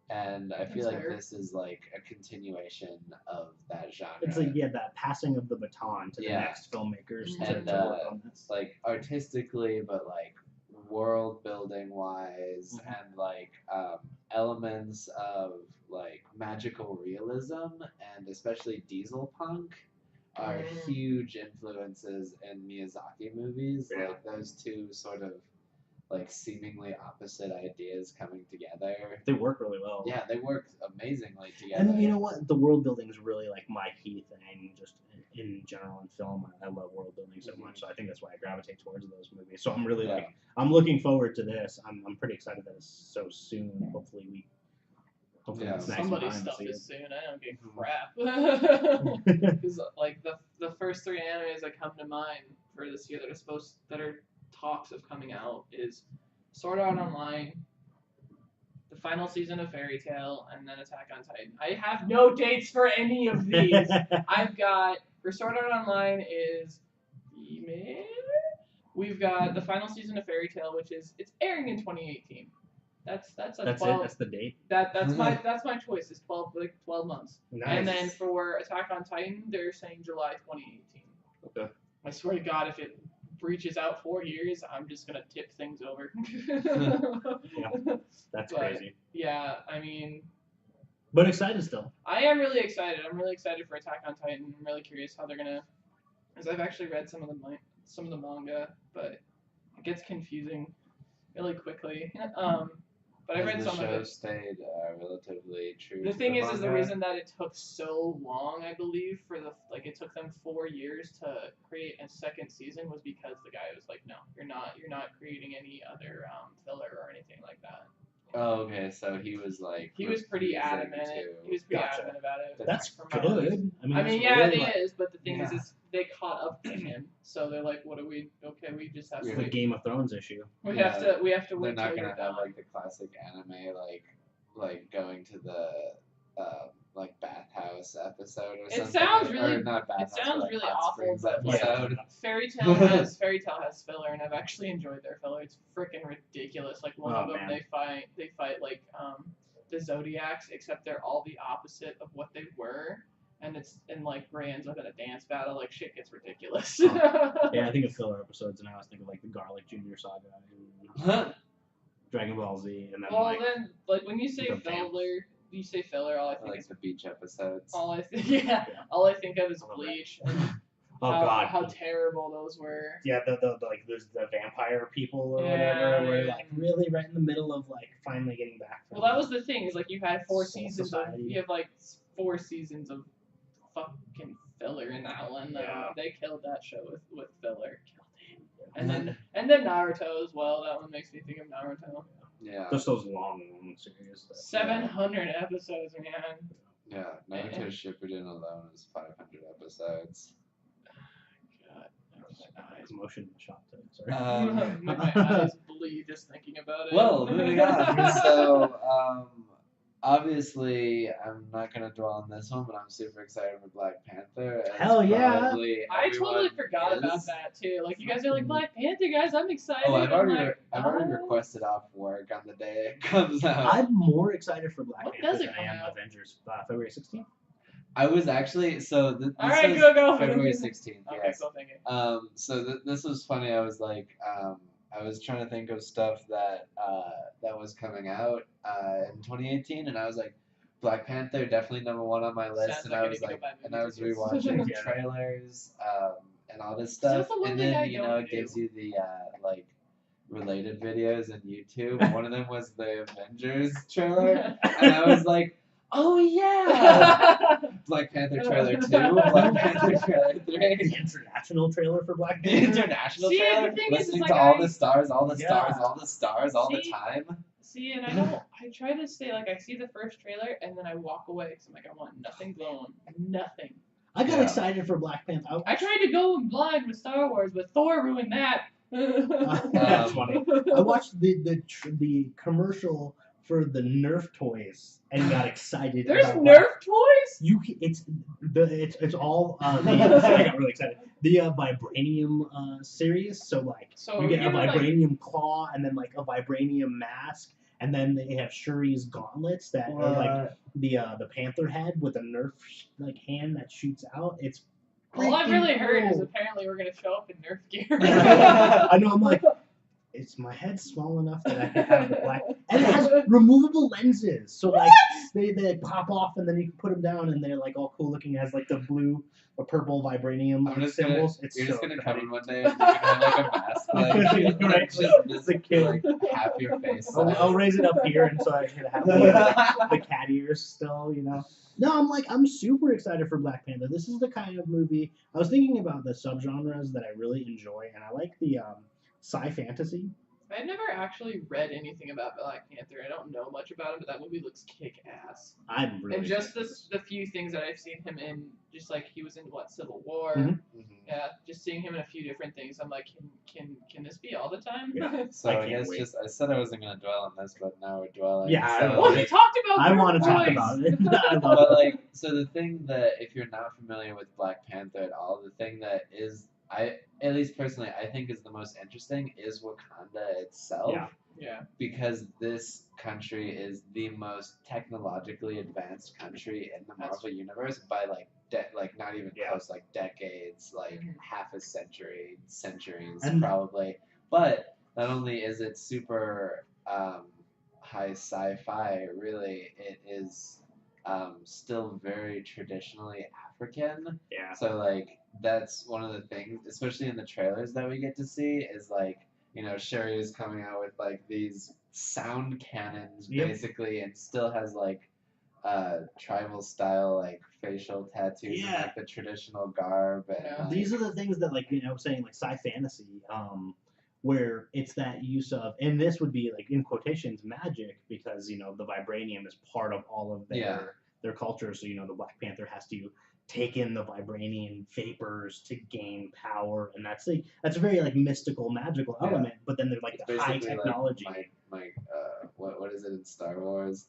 And I feel like this is like a continuation of that genre. It's like that passing of the baton to the next filmmakers to work on this. Like artistically, but like world building wise, and like elements of like magical realism and especially diesel punk are huge influences in Miyazaki movies. Yeah. Like those two sort of like seemingly opposite ideas coming together. They work really well. Yeah, they work amazingly together. And you know what? The world building is really like my key thing, just in general in film. I love world building so much, so I think that's why I gravitate towards those movies. So I'm really I'm looking forward to this. I'm pretty excited that it's so soon. Hopefully it's nice somebody's stuff is soon. I don't give crap. Because like the first three animes that come to mind for this year that are talks of coming out is Sword Art Online, the final season of Fairy Tail, and then Attack on Titan. I have no dates for any of these. I've got for Sword Art Online is we've got the final season of Fairy Tail, which it's airing in 2018. That's 12, it. That's the date. That's my choice. It's 12 months. Nice. And then for Attack on Titan, they're saying July 2018. Okay. I swear to God, if it reaches out 4 years, I'm just gonna tip things over. That's crazy. Yeah, I mean. But excited still. I am really excited. I'm really excited for Attack on Titan. I'm really curious how they're gonna. Because I've actually read some of the manga, but it gets confusing really quickly. But I read some of it. The show stayed relatively true. The thing is the manga. reason that it took so long, I believe, it took them 4 years to create a second season was because the guy was like, no, you're not creating any other filler or anything like that. Oh, okay. So he was like. He was pretty adamant. He was pretty adamant about it. That's good. I mean, yeah, it is. But the thing is they caught up to him, so they're like, "What do we? Okay, we just have to." It's the Game of Thrones issue. We have to wait. They're not gonna have like the classic anime like going to the like bathhouse episode or something. It sounds really. Or not bathhouse, it sounds but, really like, awful. Springs But episode. Fairy Tail has filler, and I've actually enjoyed their filler. It's freaking ridiculous. Like one of them, they fight like the Zodiacs, except they're all the opposite of what they were. And like Ray ends up in a dance battle, like shit gets ridiculous. Yeah, I think of filler episodes, and I always think of like the Garlic Junior Saga, and Dragon Ball Z, and then when you say filler, all I think is the beach episodes. All I think of is Bleach. And how terrible those were. Yeah, the like there's the vampire people or whatever, where like really right in the middle of like finally getting back. Well, that was the thing is like you had 4 seasons. You have like 4 seasons of fucking filler in that one. They killed that show with filler. And then Naruto as well. That one makes me think of Naruto. Yeah. Just those long series. 700 episodes, man. Yeah, Naruto Shippuden alone is 500 episodes. God, my eyes motion in the shop today. Sorry. My eyes bleed just thinking about it. Well, moving on. So, obviously, I'm not gonna dwell on this one, but I'm super excited for Black Panther. As Hell yeah. probably I totally everyone forgot about is. that too. Like you guys are like Black Panther guys, I'm excited. Oh, I've I'm already like, I've already requested off work on the day it comes out. I'm more excited for Black When Panther does it than I come am out? Avengers. February 16th. I was actually so this All right, was go. February 16th. Okay, Yes. cool, thank you. So this was funny. I was like, I was trying to think of stuff that that was coming out in 2018, and I was like, Black Panther definitely number one on my list, Sounds and like I I was need to like, go buy and I was movie rewatching Yeah. trailers and all this That's stuff, the one and thing then I don't it gives do. you the like related videos on YouTube. One of them was the Avengers trailer, and I was like, oh yeah. Black Panther trailer 2, Black Panther trailer 3. The international trailer for Black The Panther. international See, trailer, the thing is, listening it's to like all I- the stars, all the Yeah. stars, all the stars, all the See? time. See, and I try to stay like I see the first trailer and then I walk away because I'm like I want nothing blown, nothing. I got Yeah. excited for Black Panther. I tried to go in blind with Star Wars, but Thor ruined that. That's funny. I watched the commercial for the Nerf toys and got excited. There's about Nerf toys. It's all I got really excited. The vibranium series. So like So you get a you're like- vibranium claw and then like a vibranium mask, and then they have Shuri's gauntlets that are like the panther head with a Nerf like hand that shoots out. It's All I've really heard is cool. apparently we're gonna show up in Nerf gear. I know. I'm like, it's my head small enough that I can have the black, and it has removable lenses, so like they pop off and then you can put them down and they're like all cool looking. It has like the blue or purple vibranium I'm just symbols. gonna, It's you're so just gonna pretty. come in one day and you're gonna have like a mask, like Right. just It's a kid. like half your face. I'll raise it up here and so I can have the cat ears still, you know. No, I'm super excited for Black Panther. This is the kind of movie I was thinking about the subgenres that I really enjoy, and I like the sci fantasy. I've never actually read anything about Black Panther. I don't know much about him, but that movie looks kick ass. I'm really And just excited. the few things that I've seen him in, just like he was in Civil War. Mhm. Yeah, just seeing him in a few different things. I'm like, can this be all the time? Yeah. So I I can't guess wait. I said I wasn't gonna dwell on this, but now we're dwelling. Yeah, so, Well, he talked about. I want to Nerf talk toys. about it. I love But it. like, so the thing that if you're not familiar with Black Panther at all, the thing that is at least personally, I think is the most interesting is Wakanda itself. Yeah. Yeah. Because this country is the most technologically advanced country in the Marvel universe by like not even Yeah. close, like decades, like Mhm. half a century, centuries And- probably. But not only is it super high sci-fi, really, it is still very traditionally African. Yeah. So like that's one of the things, especially in the trailers that we get to see, is like, you know, Sherry is coming out with like these sound cannons Yep. basically, and still has like tribal style like facial tattoos and Yeah. like the traditional garb. And, Yeah. like, These are the things that, like, saying like sci fantasy, where it's that use of, and this would be like in quotations magic, because the vibranium is part of all of their culture. So the Black Panther has to take in the vibranium vapors to gain power, and that's a very like mystical, magical Yeah. element. But then there's like it's the high basically technology, like my what is it in Star Wars?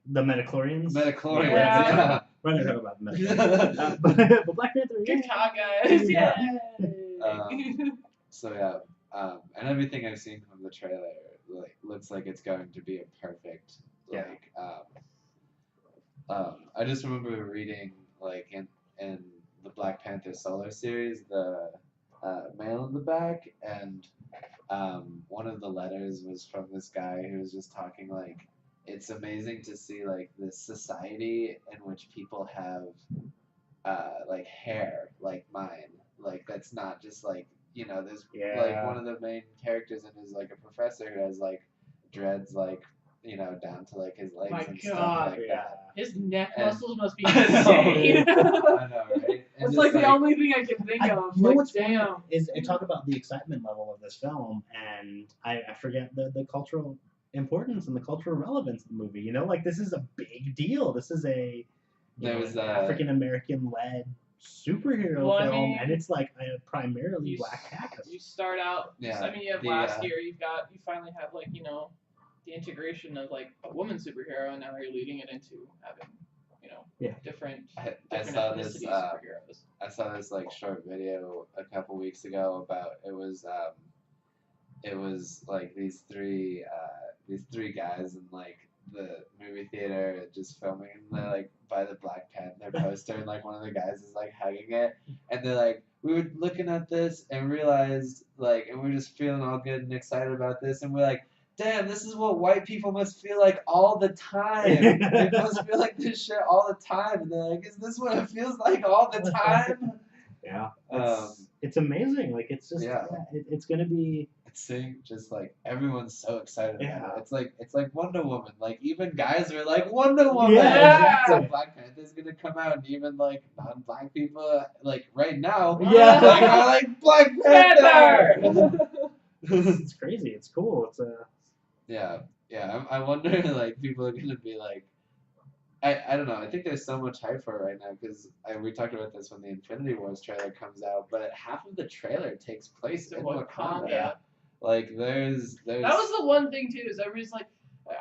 the Metachlorians. Metachlorians. Yeah. Yeah. We're not gonna talk about the Metachlorians. But Black Panther. Good yeah. talk, guys. Yeah. Yeah. So yeah, and everything I've seen from the trailer like looks like it's going to be a perfect Yeah. like. I just remember reading like in the Black Panther solo series the mail in the back, and one of the letters was from this guy who was just talking like it's amazing to see like this society in which people have like hair like mine, like that's not just like there's like Yeah. one of the main characters in is like a professor who has like dreads like down to like his legs My and God, stuff like yeah. that. His neck And- muscles must be I know, insane. I know, right? And That's just, like the only thing I can think of. You know Like, what's funny damn. is I talk about the excitement level of this film, and I forget the cultural importance and the cultural relevance of the movie. Like this is a big deal. This is a There was, African American led superhero Well, I film, mean, and it's like a primarily you black cast. You start out. Yeah, I mean, you have the, last year. You finally have like the integration of like a woman superhero, and now you're leading it into having, different I saw ethnicity this. superheroes. I saw this like short video a couple weeks ago about it was like these three guys in like the movie theater just filming, and they're like by the Black Panther poster, and like one of the guys is like hugging it, and they're like, we were looking at this and realized like, and we're just feeling all good and excited about this, and we're like, damn, this is what white people must feel like all the time. They must feel like this shit all the time, and they're like, is this what it feels like all the time? Yeah, Um, it's amazing. Like it's just Yeah. it's gonna be. Seeing just like everyone's so excited about Yeah. it. It's like Wonder Woman. Like even guys are like Wonder Woman. Yeah, So Black Panther's gonna come out, and even like non-black people like right now, Yeah. like are like Black Panther. It's crazy. It's cool. It's a. Yeah. I wonder like people are gonna be like. I don't know. I think there's so much hype for it right now because we talked about this when the Infinity Wars trailer comes out, but half of the trailer takes place in Wakanda. Yeah. Like there's. That was the one thing too, is everybody's like,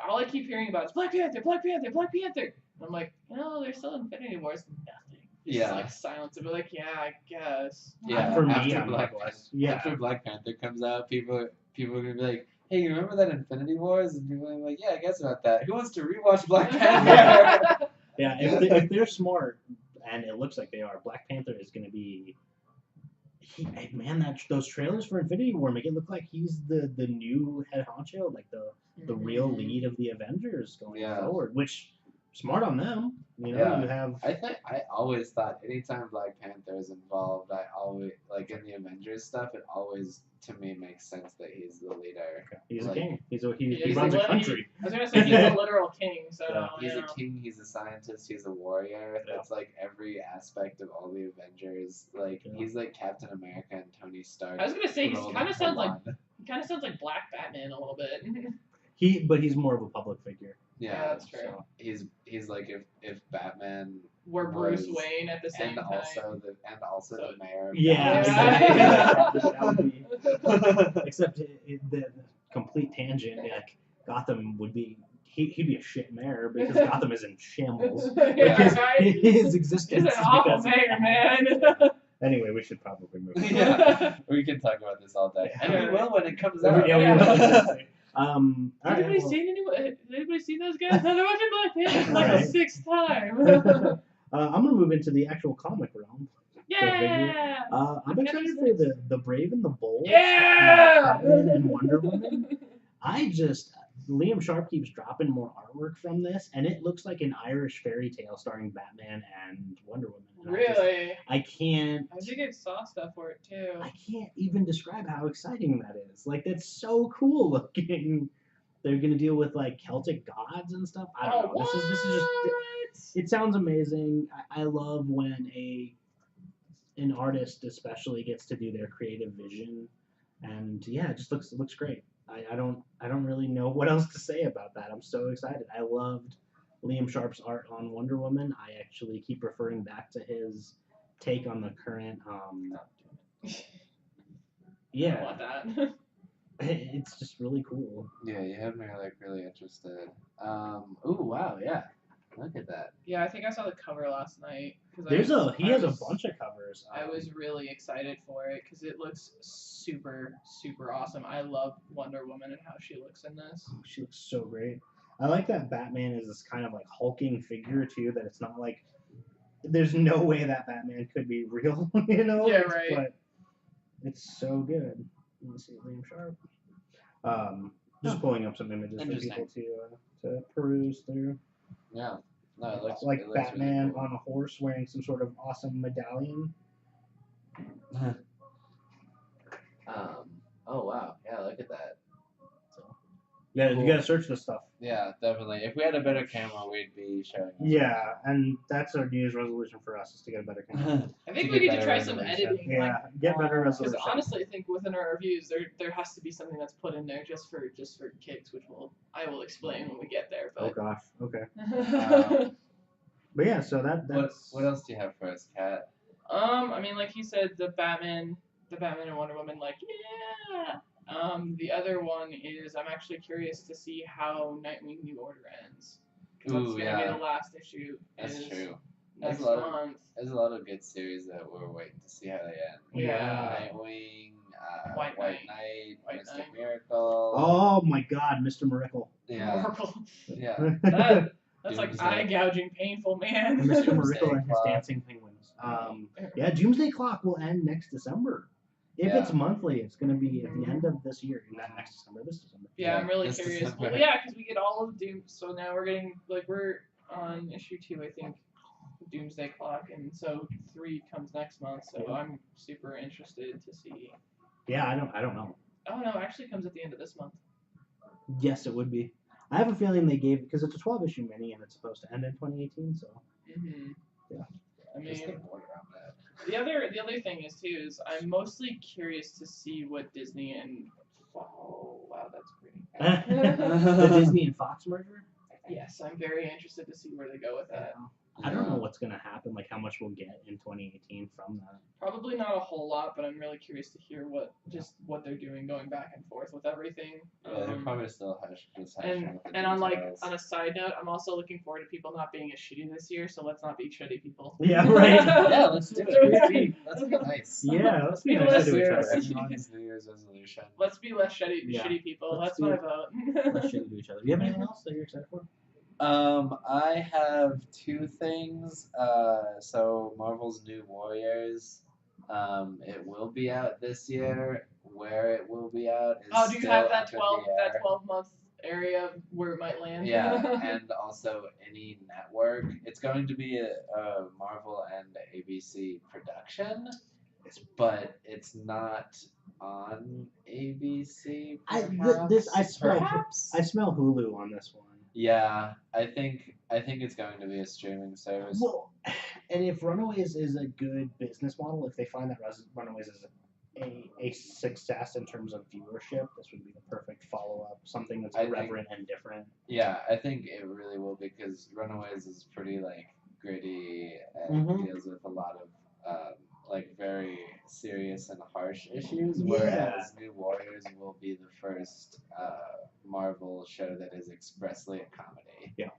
all I keep hearing about is Black Panther, Black Panther, Black Panther. And I'm like, there's still Infinity Wars, nothing. It's Yeah. just like silence. And we're like, yeah, I guess. Yeah. For me, after I'm Black not Panther, yeah. after Black Panther comes out, people are gonna be like, hey, you remember that Infinity Wars? And people are like, yeah, I guess about that. Who wants to rewatch Black Panther? Yeah, if they're smart, and it looks like they are, Black Panther is going to be. Those trailers for Infinity War make it look like he's the new head honcho, like the real lead of the Avengers going forward. Which smart on them, you have. I always thought anytime Black Panther is involved, I always like in the Avengers stuff. It always to me makes sense that he's the leader. He's like, a king. He he's runs a a country. I was gonna say he's a literal king. So He's a king. He's a scientist. He's a warrior. Yeah. That's like every aspect of all the Avengers. Like he's like Captain America and Tony Stark. I was gonna say he rolled kind of into sounds like one. Black Batman a little bit. But he's more of a public figure. Yeah, that's true. So he's like if Batman We're Bruce was- Wayne at the same and time. also the mayor. Of Yeah, Yeah. exactly. That would be- except the complete tangent, like Gotham would be. He'd be a shit mayor because Gotham is in shambles. Yeah, Because right? his existence. He's an awful because- mayor, man. Anyway, we should probably move on. Yeah, we can talk about this all day, and we will when it comes out. Yeah, we will, exactly. All Has right, anybody well, seen Has anybody seen those guys? No, they're watching Black Panther for like Right. the 6th time. I'm gonna move into the actual comic realm. Yeah. I'm excited for the Brave and the Bold. Yeah. Batman and Wonder Woman. Liam Sharp keeps dropping more artwork from this, and it looks like an Irish fairy tale starring Batman and Wonder Woman. And Really? I can't. I think I saw stuff for it too. I can't even describe how exciting that is. Like that's so cool looking. They're gonna deal with like Celtic gods and stuff. I don't know. This is just. It sounds amazing. I love when an artist especially gets to do their creative vision, and yeah, it just looks great. I don't really know what else to say about that. I'm so excited. I loved Liam Sharp's art on Wonder Woman. I actually keep referring back to his take on the current. I Yeah, want that. it's just really cool. Yeah, you have me like really interested. Ooh, wow, yeah. Look at that. Yeah, I think I saw the cover last night. He has a bunch of covers. I was really excited for it because it looks super, super awesome. I love Wonder Woman and how she looks in this. She looks so great. I like that Batman is this kind of like hulking figure too. That it's not like there's no way that Batman could be real, you know? Yeah, right. But it's so good. Let me see Liam Sharp. Just pulling up some images for people to peruse through. Yeah. No, it looks Like it looks Batman really cool. on a horse wearing some sort of awesome medallion. Oh wow, yeah, look at that. You gotta search this stuff. Yeah, definitely. If we had a better camera, we'd be showing. it. Yeah, and that's our New Year's resolution for us is to get a better camera. I think To we get need to better try some resolution. editing. Yeah, get better Because resolution. honestly, I think within our reviews, there has to be something that's put in there just for kicks, which I will explain when we get there. Oh But gosh. Okay. But yeah, so that's What else do you have for us, Kat? I mean, like he said, the Batman and Wonder Woman, like, yeah. The other one is I'm actually curious to see how Nightwing New Order ends. That's Ooh, gonna be the last issue. That's is true. Next There's a lot month. There's a lot of good series that we're waiting to see how they end. Yeah. Nightwing, White Knight, White Mr. Knight. Miracle. Oh my God, Mr. Miracle. Yeah. Oracle. Yeah. That's like Doomsday. eye gouging, painful, man. Mr. Doomsday Miracle and his Clock. dancing penguins. Yeah, Doomsday Clock will end next December. If it's monthly, it's going to be at the end of this year, not next December, this December. Yeah, I'm really this curious. December. Well, yeah, because we get all of Doom. So now we're on issue 2, I think, Doomsday Clock, and so 3 comes next month. So Yeah. I'm super interested to see. Yeah, I don't know. Oh no, it actually comes at the end of this month. Yes, it would be. I have a feeling they gave because it's a 12-issue mini and it's supposed to end in 2018. So. Yeah. I Just mean, get bored around that. the other thing is I'm mostly curious to see what Disney and wow, that's pretty. The Disney and Fox merger. Yes, I'm very interested to see where they go with that. I don't know what's gonna happen, like how much we'll get in 2018 from that. Probably not a whole lot, but I'm really curious to hear what they're doing going back and forth with everything. Yeah, they're probably still and on a side note, I'm also looking forward to people not being as shitty this year, so let's not be shitty people. Yeah, right. Yeah, let's do it. Let's be nice. Yeah, let's be nice less to each other. Everyone's New Year's resolution. Let's be less shitty people. Let's That's my do vote. Let's shit to each other. Do you have anything else that you're excited for? I have 2 things. So Marvel's New Warriors, it will be out this year. Where it will be out is Do you still have that up in 12 the air. 12-month area of where it might land? Yeah, and also any network. It's going to be a Marvel and ABC production, but it's not on ABC. I smell Hulu on this one. Yeah, I think it's going to be a streaming service. Well, and if Runaways is a good business model, if they find that Runaways is a success in terms of viewership, this would be the perfect follow-up, something that's irreverent and different. Yeah, I think it really will, because Runaways is pretty like gritty and deals with a lot of like very serious and harsh issues, whereas New Warriors will be the first Marvel show that is expressly a comedy. Yeah,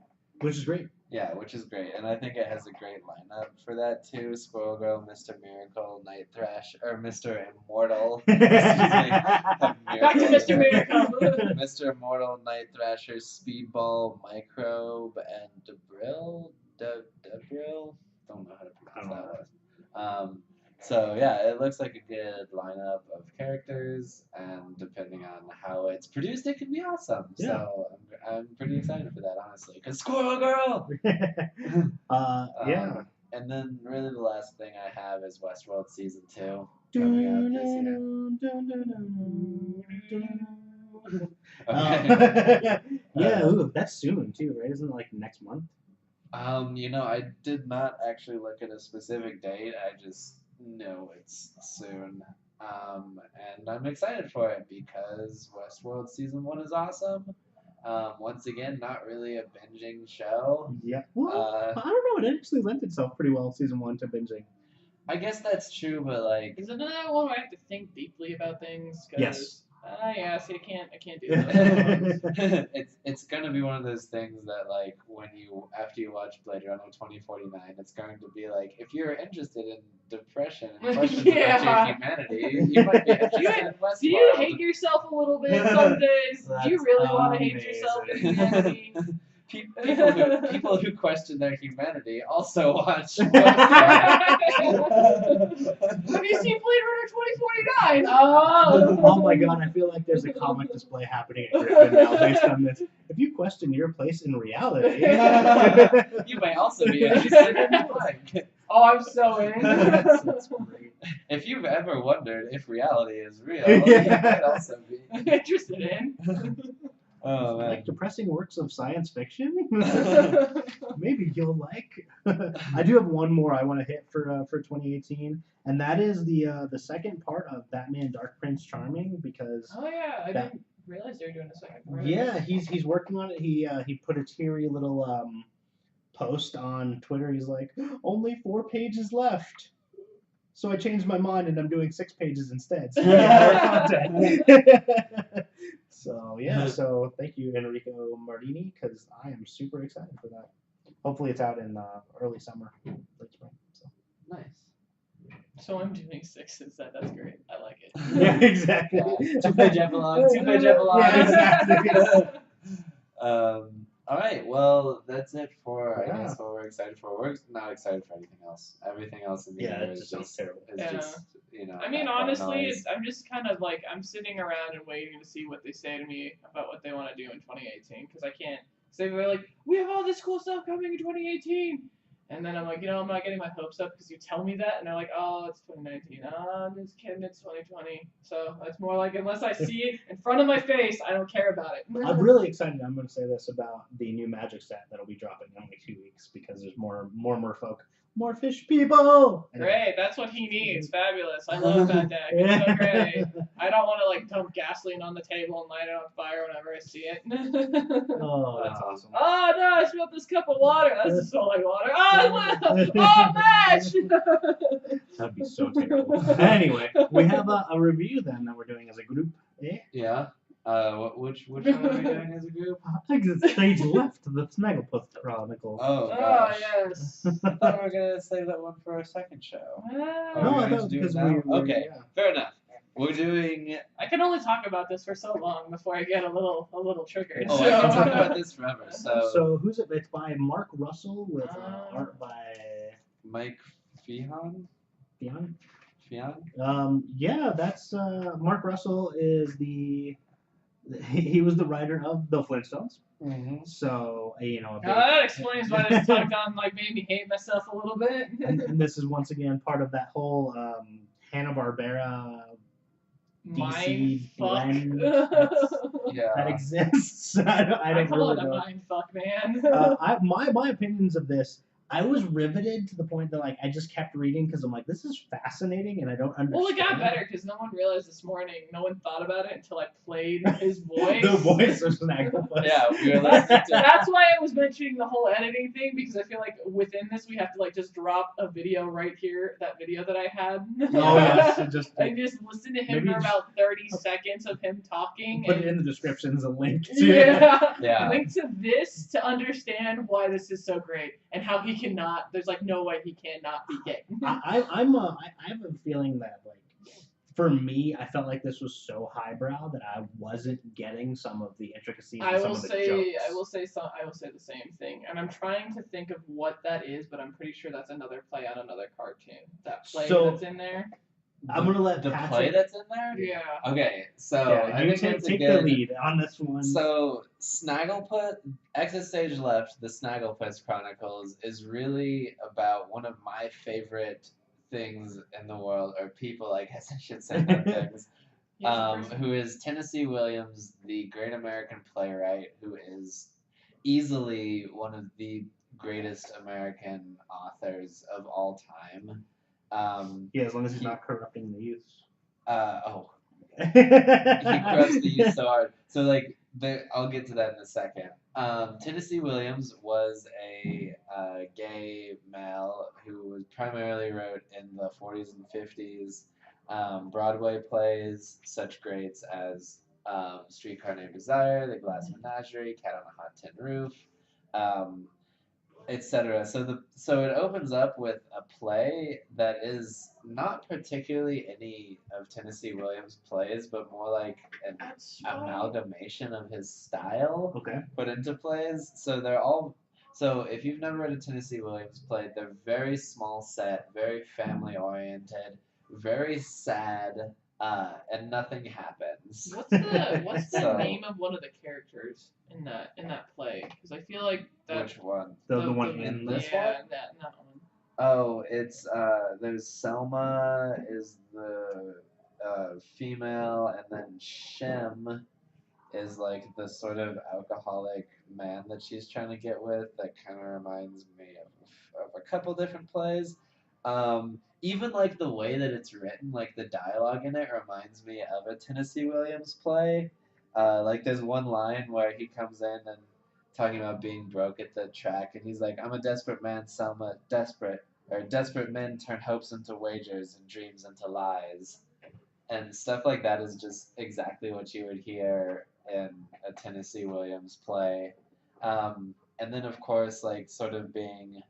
which is great. Yeah, which is great, and I think it has a great lineup for that too. Squirrel Girl, Mr. Miracle, Night Thrash, or Mr. Immortal. Back to Mr. Miracle. Mr. Immortal, Night Thrasher, Speedball, Microbe, and Debril. Debril? Don't know how to pronounce that one. So yeah, it looks like a good lineup of characters, and depending on how it's produced, it could be awesome. Yeah. So I'm pretty excited for that, honestly. Cause Squirrel Girl. Yeah. And then really the last thing I have is Westworld season 2 coming out this year. Okay. Yeah, ooh, that's soon too, right? Isn't it like next month? I did not actually look at a specific date. I just know it's soon. And I'm excited for it because Westworld season 1 is awesome. Once again, not really a binging show. Yeah. Well, I don't know. It actually lent itself pretty well season 1 to binging. I guess that's true, but like, Is it that one where I have to think deeply about things? Yes. Yeah. See, I can't do that. it's gonna be one of those things that like after you watch Blade Runner 2049, it's going to be like, if you're interested in depression and questions about your humanity, you might be interested in Westworld. Do you hate yourself a little bit some days? Do you really want to hate yourself in humanity? People who question their humanity also watch. Have you seen Blade Runner 2049? Oh my god, I feel like there's a comic display happening at Griffin now based on this. If you question your place in reality, you may also be interested in life. Oh, I'm so in. That's great. If you've ever wondered if reality is real, you might also be interested in. Oh man. Like depressing works of science fiction? Maybe you'll like. I do have one more I want to hit for 2018, and that is the second part of Batman Dark Prince Charming, because oh yeah, I didn't realize they were doing a second part. Yeah, he's working on it. He put a teary little post on Twitter. He's like, only 4 pages left. So I changed my mind and I'm doing 6 pages instead. So I get more content. So yeah, so thank you, Enrico Martini, because I am super excited for that. Hopefully it's out in early summer, late spring. So. Nice. So I'm doing 6 instead. That's great. I like it. Yeah, exactly. Yeah. 2-page epilogue. 2-page epilogue. Yeah, exactly. All right. Well, that's it for I Yeah. guess what we're excited for. We're not excited for anything else. Everything else in the Yeah, air it is just sounds terrible. Is Yeah. just I mean, background honestly, noise. I'm just kind of like I'm sitting around and waiting to see what they say to me about what they want to do in 2018 because I can't. Cause they were like, we have all this cool stuff coming in 2018, and then I'm like, I'm not getting my hopes up because you tell me that, and they're like, oh, it's 2019. I'm just kidding, it's 2020. So it's more like unless I see it in front of my face, I don't care about it. I'm really excited. I'm going to say this about the new Magic set that'll be dropping in only 2 weeks because there's more merfolk, more fish people. Great, that's what he needs. Fabulous. I love that deck. It's so great. I don't want to like dump gasoline on the table and light it on fire whenever I see it. Oh, that's awesome. Oh no, I spilled this cup of water. That's just so like water. Oh, match! That'd be so terrible. Anyway, we have a review then that we're doing as a group. Eh? Yeah. Which one are we doing as a group? Exit stage left, the Snagglepuss Chronicles. Oh Oh gosh. yes. I thought we were gonna save that one for our second show. No, Are I we thought going to do it because now? we Okay. yeah. Fair enough. We're doing. I can only talk about this for so long before I get a little triggered. Oh, so. I can talk about this forever. So who's it? It's by Mark Russell with art by Mike Feehan. Fion. Fion. Yeah, that's Mark Russell is he was the writer of the Flintstones. Mm-hmm. So a big, That explains why this talk on like made me hate myself a little bit. and this is once again part of that whole Hanna-Barbera DC Mind fuck. blend Yeah. that exists. I don't call really it a know. mind fuck, man. My opinions of this, I was riveted to the point that like I just kept reading because I'm like, this is fascinating and I don't understand. Well, it got better because no one realized this morning. No one thought about it until I played his voice. The voice of Snagglepuss. Yeah, we were listening to. That's why I was mentioning the whole editing thing because I feel like within this we have to like just drop a video right here, that video that I had. Oh yes, so just I just listened to him Maybe for about 30 seconds of him talking. put and it in the description as a link to Yeah. Link to this to understand why this is so great and how he cannot. There's like no way he cannot be gay. I have a feeling that like for me, I felt like this was so highbrow that I wasn't getting some of the intricacies. I and some will of the say jokes. I will say the same thing, and I'm trying to think of what that is, but I'm pretty sure that's another play on another cartoon. That play So- that's in there. I'm gonna let the Patrick, play that's in there. Yeah. Okay, so Yeah, I you think it's a take the good. lead on this one. So Snagglepuss, Exit Stage Left, the Snagglepuss Chronicles is really about one of my favorite things in the world, or people, I guess I should say, not things. He's a person. Who is Tennessee Williams, the great American playwright, who is easily one of the greatest American authors of all time. Yeah, as long as he's not corrupting the youth. He corrupts the youth so hard. So like, I'll get to that in a second. Tennessee Williams was a gay male who primarily wrote in the 40s and 50s Broadway plays, such greats as Streetcar Named Desire, The Glass Menagerie, Cat on a Hot Tin Roof, etc. So it opens up with a play that is not particularly any of Tennessee Williams' plays, but more like an amalgamation of his style Okay. put into plays. So they're all. So if you've never read a Tennessee Williams play, they're very small set, very family oriented, very sad, and nothing happens. What's the So- name of one of the characters in that play? Because I feel like that Which one? The one in in this this yeah, one? that one. Oh, it's there's Selma is the female, and then Shem is like the sort of alcoholic man that she's trying to get with. That kind of reminds me of a couple different plays. Even like the way that it's written, like the dialogue in it reminds me of a Tennessee Williams play. Like there's one line where he comes in and talking about being broke at the track, and he's like, "I'm a desperate man, Selma, desperate. or desperate men turn hopes into wagers and dreams into lies, and stuff like that is just exactly what you would hear in a Tennessee Williams play. And then of course, like sort of being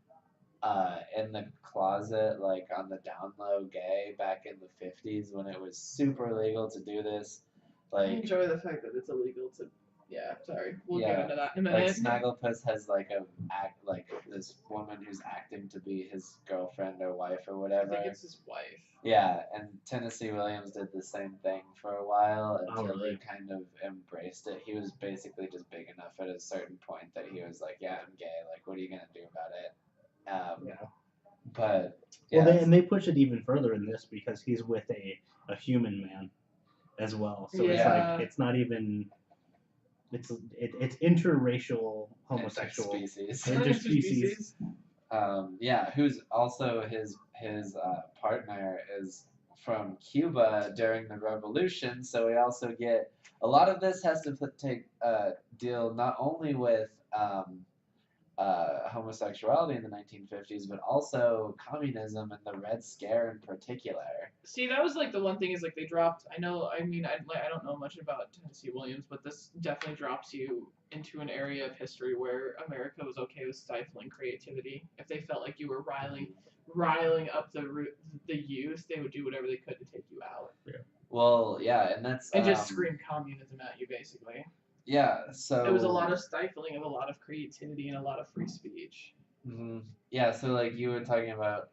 in the closet, like on the down low gay back in the 50s when it was super illegal to do this. I Like, enjoy the fact that it's illegal to. Yeah, sorry. We'll get yeah, into that in a like minute. Snagglepuss has like like this woman who's acting to be his girlfriend or wife or I whatever. think it's his wife. Yeah, and Tennessee Williams did the same thing for a while Oh, until really? he kind of embraced it. He was basically just big enough at a certain point that he was like, "Yeah, I'm gay. Like, what are you gonna do about it?" Yeah. But Well, yeah, they push it even further in this because he's with a human man as well. So it's Yeah. like it's not even it's interracial homosexual interspecies. interspecies. Yeah, who's also his partner is from Cuba during the revolution, so we also get a lot of this has to take deal not only with homosexuality in the 1950s, but also communism and the Red Scare in particular. See, that was like the one thing is like they dropped. I know. I mean, I don't know much about Tennessee Williams, but this definitely drops you into an area of history where America was okay with stifling creativity. If they felt like you were riling up the youth, they would do whatever they could to take you out Well, yeah, and that's and just scream communism at you, basically. yeah. So There was a lot of stifling of a lot of creativity and a lot of free speech. Yeah, so like you were talking about,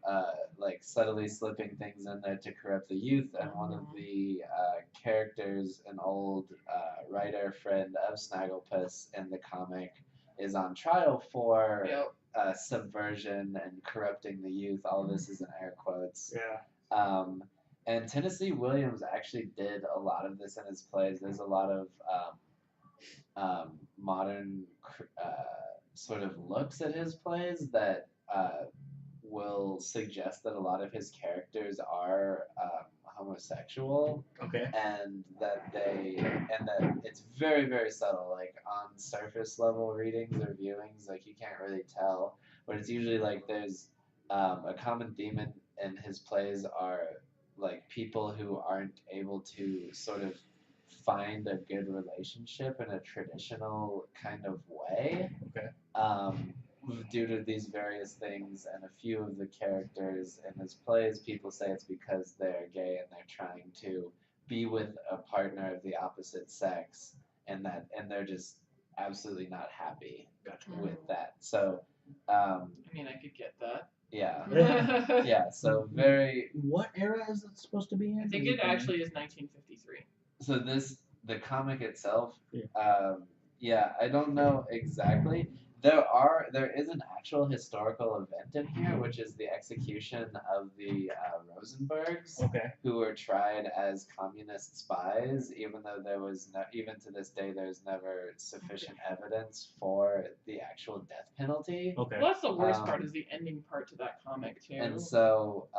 like subtly slipping things in there to corrupt the youth, and one of the characters, an old writer friend of Snagglepuss in the comic, is on trial for Yep. subversion and corrupting the youth. All of this is in air quotes. Yeah. And Tennessee Williams actually did a lot of this in his plays. There's a lot of modern sort of looks at his plays that will suggest that a lot of his characters are homosexual, Okay. and that it's very very subtle. Like on surface level readings or viewings, like you can't really tell, but it's usually like there's a common theme in his plays are like people who aren't able to sort of find a good relationship in a traditional kind of way. Okay. Due to these various things, and a few of the characters in his plays, people say it's because they're gay and they're trying to be with a partner of the opposite sex, and they're just absolutely not happy Gotcha. with that. So, I mean, I could get that. yeah, Yeah. yeah. So very. What era is it supposed to be in? I think it actually is 1953. So the comic itself, Yeah. yeah, I don't know exactly. There is an actual historical event in here, which is the execution of the Rosenbergs, Okay. who were tried as communist spies, even though there was even to this day there's never sufficient evidence for the actual death penalty. Okay. Well, that's the worst part is the ending part to that comic too. And so,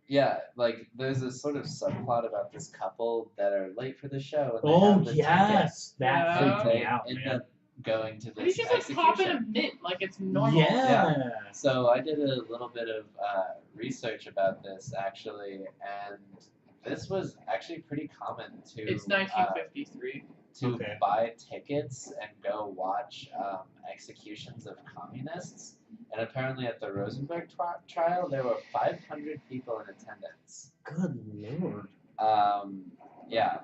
yeah, like there's a sort of subplot about this couple that are late for the show. And they Oh have the tickets, yes, that Yeah. freaked so me they out, end man. up going to But he's this just like popping a execution. mint like it's normal. Yeah. So I did a little bit of research about this actually, and this was actually pretty common to It's 1953. Okay. buy tickets and go watch executions of communists. And apparently at the Rosenberg trial, there were 500 people in attendance. Good lord. Yeah.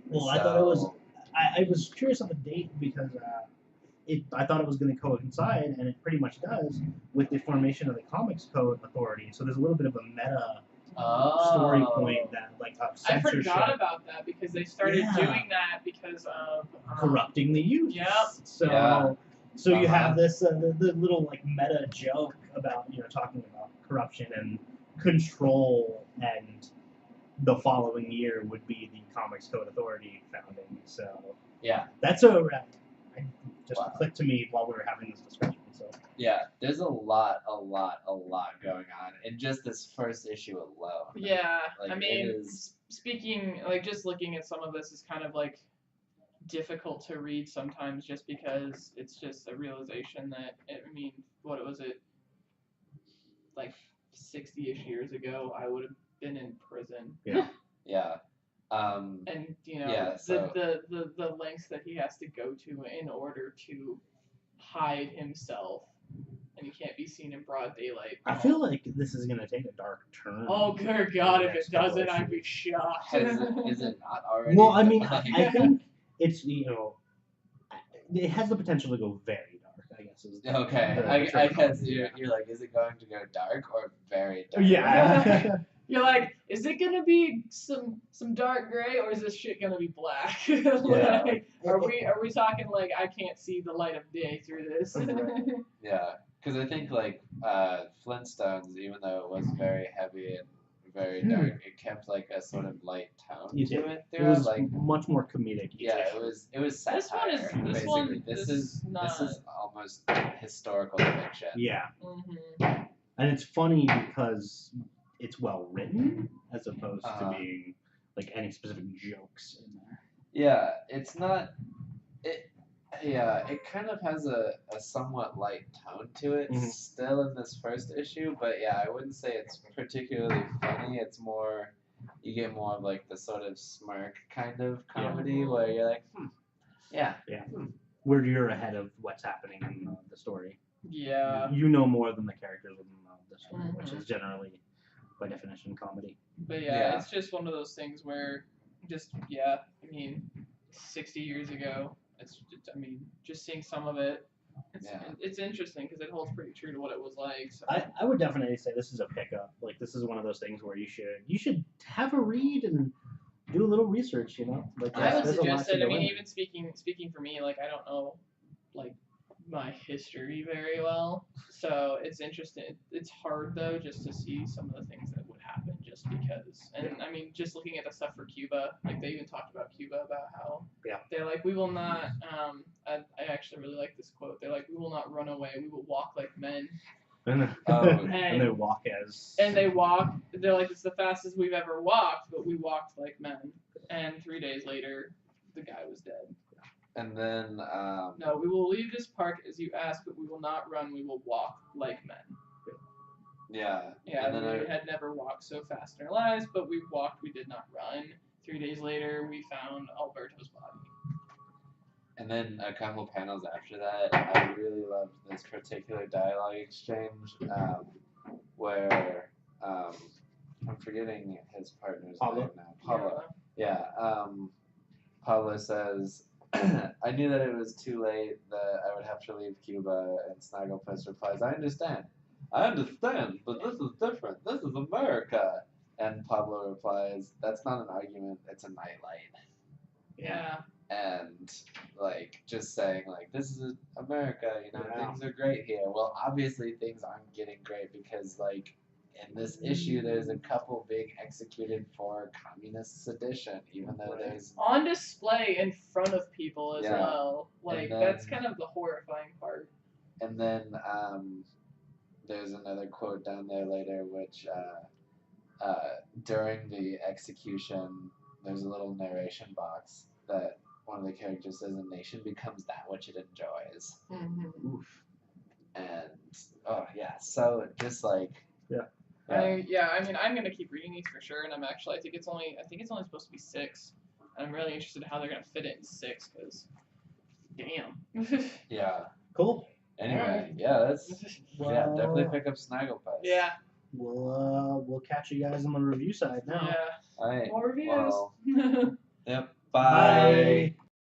Well, I thought it was. I was curious on the date because I thought it was going to coincide, and it pretty much does, with the formation of the Comics Code Authority. So there's a little bit of a meta story point that, like, of I censorship, forgot about that because they started Yeah. doing that because of corrupting the youth. Yep. So, Yeah. so you Uh-huh. have this the little like meta joke about talking about corruption and control, and the following year would be the Comics Code Authority founding. So Yeah. that's a just Wow. clicked to me while we were having this discussion. So Yeah. There's a lot going on in just this first issue alone. Yeah, Like, I mean, it is- speaking like just looking at some of this is kind of like difficult to read sometimes, just because it's just a realization that I mean, what was it, like 60-ish years ago, I would have been in prison. Yeah. Yeah. And Yeah, so- the lengths that he has to go to in order to hide himself, and he can't be seen in broad daylight. I feel like this is gonna take a dark turn. Oh, good God! the If next it doesn't, couple I'd be shocked. Is it not already? Well, I mean, like- I think it's it has the potential to go very dark. I guess is Okay, the I terminology, guess yeah. you're like, is it going to go dark or very dark? Yeah. You're like, is it gonna be some dark gray, or is this shit gonna be black? Yeah. Like, are we talking like I can't see the light of day through this? Right. Yeah, because I think like Flintstones, even though it was very heavy and very dark, it kept like a sort of light tone You to did. it. It Throughout. was Like, much more comedic. each yeah, issue. it was satire. This one is- this basically. one- this this is not- this is almost historical fiction. Yeah, Mhm. and it's funny because it's well written as opposed to Uh-huh. being like any specific jokes in there. Yeah, it's not. It. Yeah, it kind of has a somewhat light tone to it Mhm. still in this first issue, but yeah, I wouldn't say it's particularly funny. It's more, you get more of like the sort of smirk kind of comedy where you're like, yeah, Where you're ahead of what's happening in the story. Yeah. You know more than the characters within the story, which Mhm. is generally, by definition, comedy. But yeah, Yeah. it's just one of those things where, I mean, 60 years ago, I mean, just seeing some of it, it's interesting because it holds pretty true to what it was like. So. I would definitely say this is a pickup. Like this is one of those things where you should have a read and do a little research. Like I would there's a lot suggest to it. I go mean, in. even speaking for me, like I don't know, like my history very well, so it's interesting. It's hard though, just to see some of the things that would happen, just because. And I mean, just looking at the stuff for Cuba, like they even talked about Cuba about how they're like, we will not. I actually really like this quote. They're like, we will not run away. We will walk like men. And they walk as. And they walk. They're like, it's the fastest we've ever walked, but we walked like men. And 3 days later, the guy was dead. and then No, we will leave this park as you asked, but we will not run. We will walk like men. yeah, Yeah, and then we had never walked so fast in our lives, but we walked. We did not run. 3 days later, we found Alberto's body. And then a couple panels after that, I really loved this particular dialogue exchange where I'm forgetting his partner's Pablo? name now. Pablo. Yeah. Pablo says, I knew that it was too late, that I would have to leave Cuba, and Snagglepuss replies, I understand, but this is different. This is America. And Pablo replies, that's not an argument, it's a nightlight. Yeah. And like just saying like this is America, Yeah. things are great here. Well, obviously things aren't getting great because like in this issue there's a couple big executed for communist sedition, even though there's On display in front of people as Yeah. well. Like And then- that's kind of the horrifying part. and then there's another quote down there later which during the execution there's a little narration box that one of the characters says a nation becomes that which it enjoys. Mm-hmm. Oof. And so just like I mean, I'm gonna keep reading these for sure, and I think it's only supposed to be 6. And I'm really interested in how they're gonna fit it in 6, because, damn. yeah. Cool. Anyway, Alright. that's Well, definitely pick up Snagglepuss. Yeah. We'll catch you guys on the review side now. Yeah. All right. More reviews. Well, yep. Bye. Bye.